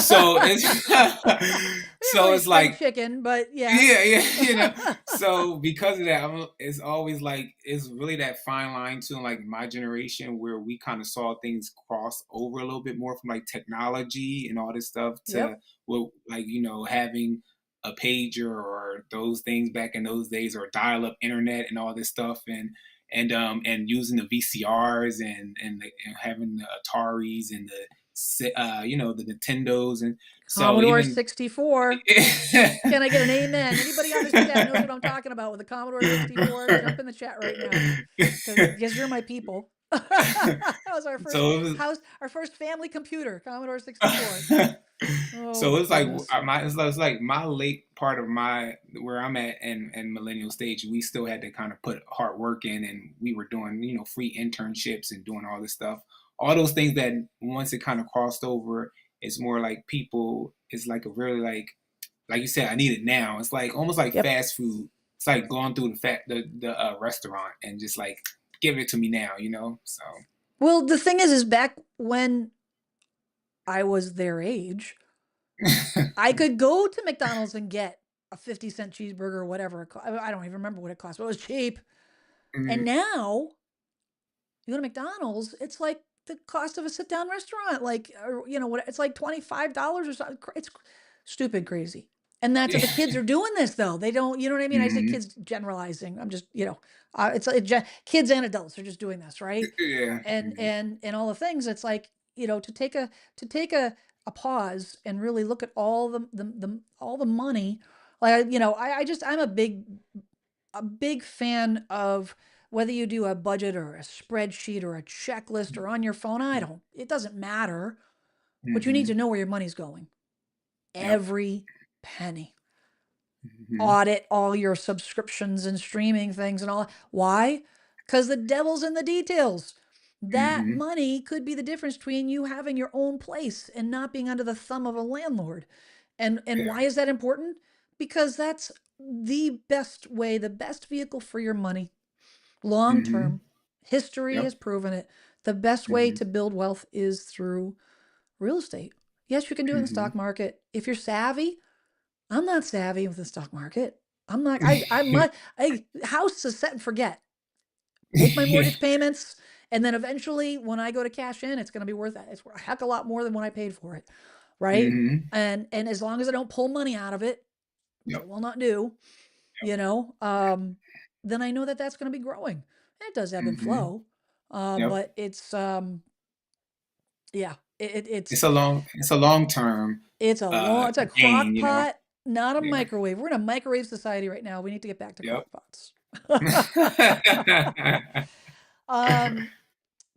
So it's we didn't so really it's spring like chicken, but yeah. yeah, yeah, So because of that, it's always like it's really that fine line to like my generation where we kind of saw things cross over a little bit more from like technology and all this stuff to Yep. well, like having a pager or those things back in those days, or dial-up internet and all this stuff, and using the VCRs and having the Ataris and the Nintendos, and so Commodore even 64. Can I get an amen? Anybody on this chat knows what I'm talking about with the Commodore 64? Jump in the chat right now, because you're my people. That was our first so it was, house, our first family computer, Commodore 64. so Oh it's like goodness. it's like my late part of my where I'm at and millennial stage. We still had to kind of put hard work in, and we were doing free internships and doing all this stuff. All those things that once it kind of crossed over, it's more like people. It's like a really like you said, I need it now. It's like almost like Yep. fast food. It's like going through the restaurant and just like give it to me now. So. Well, the thing is back when I was their age, I could go to McDonald's and get a 50-cent cheeseburger or whatever. I don't even remember what it cost, but it was cheap. And Mhm. now you go to McDonald's, it's like the cost of a sit down restaurant. Like, what it's like $25 or something. It's stupid crazy. And that's the kids are doing this though. They don't, you know what I mean? I say Mhm. kids generalizing. I'm just, kids and adults are just doing this, right? Yeah. And Mhm. and all the things. It's like, to take a pause and really look at all all the money. Like, I'm a big fan of whether you do a budget or a spreadsheet or a checklist or on your phone. It doesn't matter, but you need to Mhm. know where your money's going. Yep. Every penny. Mhm. Audit all your subscriptions and streaming things and all. Why? Because the devil's in the details. That Mhm. money could be the difference between you having your own place and not being under the thumb of a landlord. And Yeah. why is that important? Because that's the best way, the best vehicle for your money long Mhm. term. History Yep. has proven it. The best way Mhm. to build wealth is through real estate. Yes, you can do it in the stock Mhm. market if you're savvy. I'm not savvy with the stock market. I'm not. I'm not. House is set and forget. Make my Yeah. mortgage payments, and then eventually, when I go to cash in, it's going to be worth it. It's a heck of a lot more than what I paid for it, right? Mhm. And as long as I don't pull money out of it, which I Yep. will not do, you know, um, then I know that that's going to be growing. And it does ebb and Mhm. flow, Yep. but yeah, It's a long term it's a crock gain. pot, not a Yeah. microwave. We're in a microwave society right now. We need to get back to Yep. crock pots. um,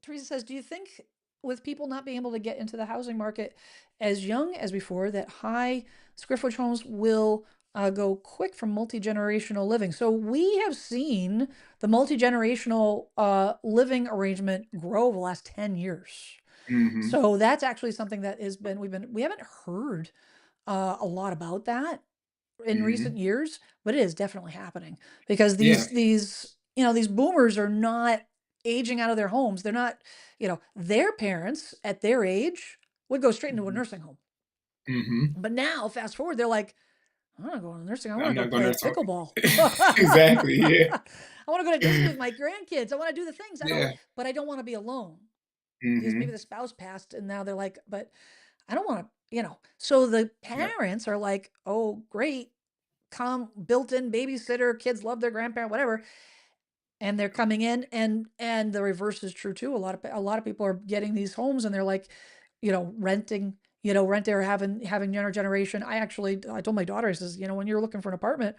Teresa says, do you think with people not being able to get into the housing market as young as before, that high square footage homes will go quick from multi-generational living? So we have seen the multi-generational living arrangement grow over the last 10 years. Mhm. So that's actually something that we haven't heard a lot about that in recent Mhm. years, but it is definitely happening because Yeah. these boomers are not aging out of their homes. They're not, their parents at their age would go straight into a Mhm. nursing home. Mhm. But now, fast forward, they're like, I want to go to a nursing home. I I'm want to go not going play to talk. pickleball. Exactly. Yeah. I want to go to Disney with my grandkids. I want to do the things Yeah. but I don't want to be alone because maybe Mhm. the spouse passed and now they're like, but I don't want to, So the Yep. parents are like, oh, great, come built-in babysitter, kids love their grandparent, whatever. And they're coming in, and the reverse is true too. A lot of people are getting these homes and they're like, renting, or having younger generation. I told my daughter, I says, when you're looking for an apartment,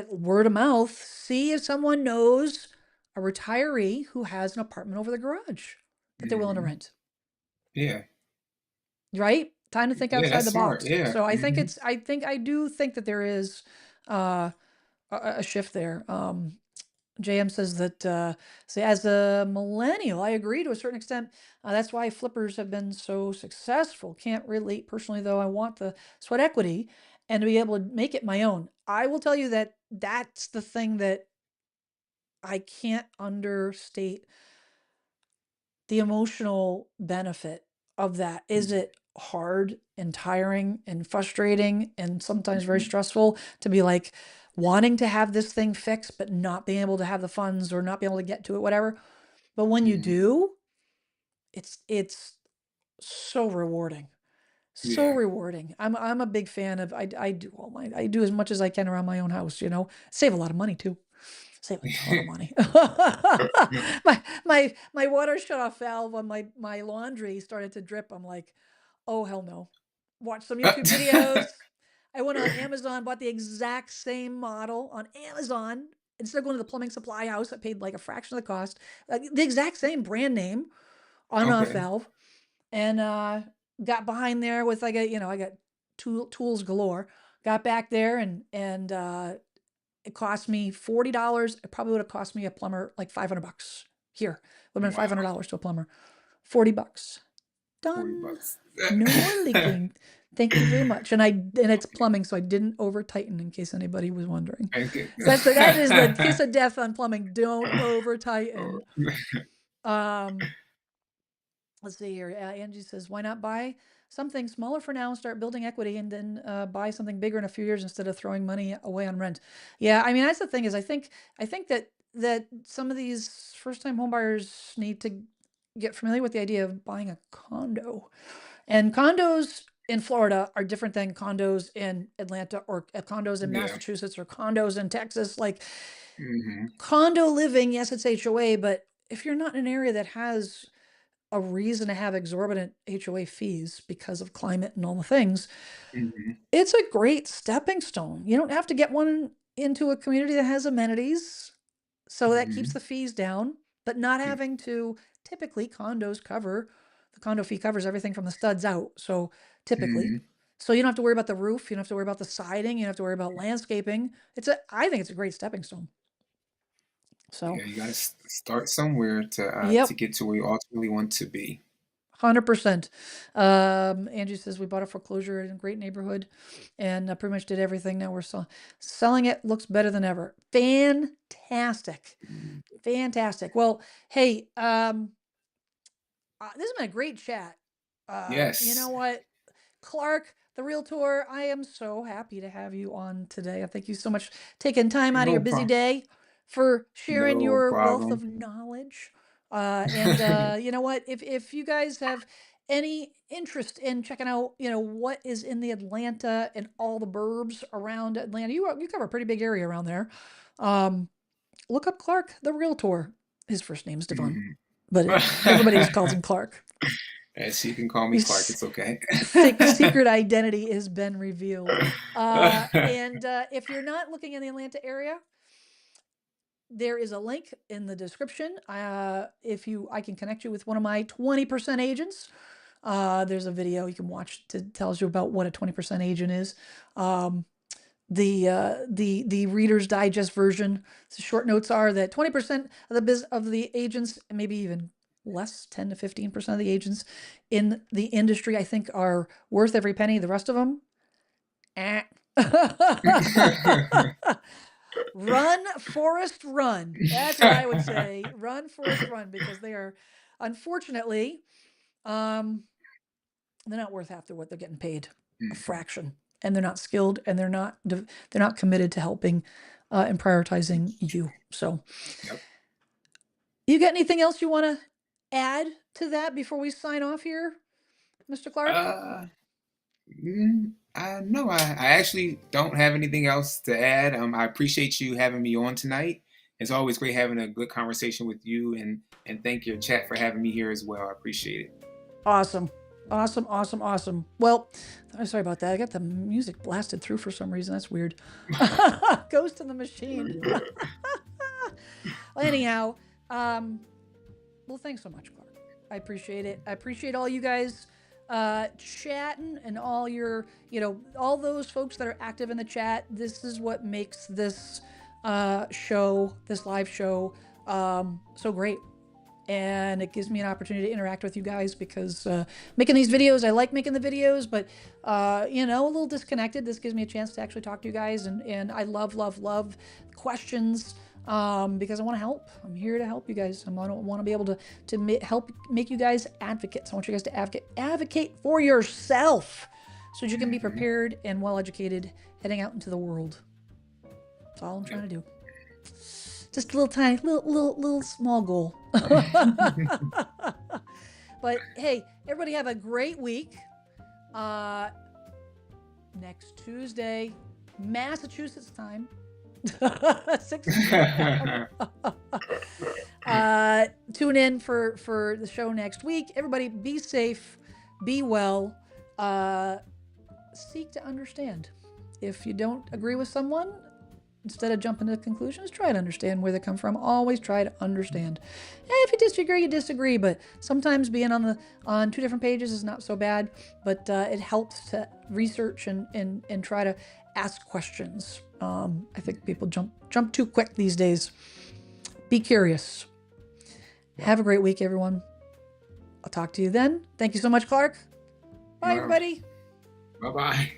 word of mouth, see if someone knows a retiree who has an apartment over the garage that they're willing to Mhm. rent. Yeah. Right? Time to think Yeah. outside That's the smart. box. Yeah. So Mhm. I do think that there is uh, a shift there. JM says that, say, as a millennial, I agree to a certain extent. That's why flippers have been so successful. Can't relate personally, though. I want the sweat equity and to be able to make it my own. I will tell you that that's the thing that I can't understate the emotional benefit of that. Is it hard and tiring and frustrating and sometimes very Mhm. stressful to be like wanting to have this thing fixed but not being able to have the funds or not being able to get to it, whatever. But when you Mhm. do, it's so rewarding. So Yeah. rewarding. I'm a big fan of I do as much as I can around my own house, Save a lot of money too. Save a ton of money. My water shut off valve on my laundry started to drip. I'm like, oh hell no. Watch some YouTube videos. I went on Amazon, bought the exact same model on Amazon. Instead of going to the plumbing supply house, I paid like a fraction of the cost. The exact same brand name on off Okay. valve, and got behind there with I got tools galore. Got back there and it cost me $40. It probably would have cost me a plumber like $500 here. Would have been Wow. $500 to a plumber. $40. 40 Done. bucks. No more leaking. Thank you very much. And it's plumbing, so I didn't over tighten in case anybody was wondering. Okay. That is the kiss of death on plumbing. Don't over tighten. Let's see here. Angie says, why not buy something smaller for now and start building equity and then buy something bigger in a few years instead of throwing money away on rent? Yeah, I mean, that's the thing is I think that some of these first time homebuyers need to get familiar with the idea of buying a condo. And condos in Florida are different than condos in Atlanta or condos in Yeah. Massachusetts or condos in Texas. Like Mm-hmm. condo living, yes, it's HOA, but if you're not in an area that has a reason to have exorbitant HOA fees because of climate and all the things, Mm-hmm. it's a great stepping stone. You don't have to get one into a community that has amenities, so that keeps Mm-hmm. the fees down, but not having to typically the condo fee covers everything from the studs out. So typically, Mm-hmm. so you don't have to worry about the roof, you don't have to worry about the siding, you don't have to worry about landscaping. I think it's a great stepping stone. So, Yeah, you got to start somewhere to yep. get to where you ultimately want to be. 100%. Angie says we bought a foreclosure in a great neighborhood and pretty much did everything. Now we're selling it. Looks better than ever. Fantastic. Mm. Fantastic. Well, hey, this has been a great chat. You know Yes. what? Clark, the realtor, I am so happy to have you on today. I thank you so much for taking time out of your No busy problem. day for sharing No your wealth problem. of knowledge. And you know what? If you guys have any interest in checking out, what is in the Atlanta and all the burbs around Atlanta, you cover a pretty big area around there. Um, Look up Clark, the realtor. His first name's Davon, Mhm. but everybody just calls him Clark. Yes, you can call me Clark. His It's okay. secret identity has been revealed. And if you're not looking in the Atlanta area, there is a link in the description. I can connect you with one of my 20% agents. There's a video you can watch that tells you about what a 20% agent is. Um, the Reader's Digest version. The short notes are that 20% of the agents, maybe even less, 10 to 15% of the agents in the industry, I think, are worth every penny. The rest of them, eh. Run, Forest, run. That's what I would say. Run, Forest, run, because they are, unfortunately, um, they're not worth half what they're getting paid, a Mhm. fraction, and they're not skilled, and they're not committed to helping and prioritizing you. So, Yep. you got anything else you want to add to that before we sign off here, Mr. Clark? Uh, no, I actually don't have anything else to add. I appreciate you having me on tonight. It's always great having a good conversation with you, and thank your chat for having me here as well. I appreciate it. Awesome. Awesome, awesome, awesome. Well, I'm sorry about that. I got the music blasted through for some reason. That's weird. Ghost in the machine. Well, anyhow, well, thanks so much, Clark. I appreciate it. I appreciate all you guys chatting and all those folks that are active in the chat. This is what makes this this live show, so great. And it gives me an opportunity to interact with you guys because making these videos, I like making the videos, but a little disconnected. This gives me a chance to actually talk to you guys, and I love questions because I want to help. I'm here to help you guys. I want to be able to help make you guys advocates. I want you guys to advocate for yourself so that you can be Mhm. prepared and well educated heading out into the world. That's all I'm trying to do. Just a little tiny, little small goal. But hey, everybody have a great week. Next Tuesday, Massachusetts time, 6 p.m. Tune in for the show next week. Everybody, be safe, be well, seek to understand. If you don't agree with someone, instead of jumping to conclusions, try to understand where they come from. Always try to understand. And if you disagree, you disagree. But sometimes being on two different pages is not so bad. But it helps to research and try to ask questions. I think people jump too quick these days. Be curious. Have a great week, everyone. I'll talk to you then. Thank you so much, Clark. Bye, everybody. Bye-bye.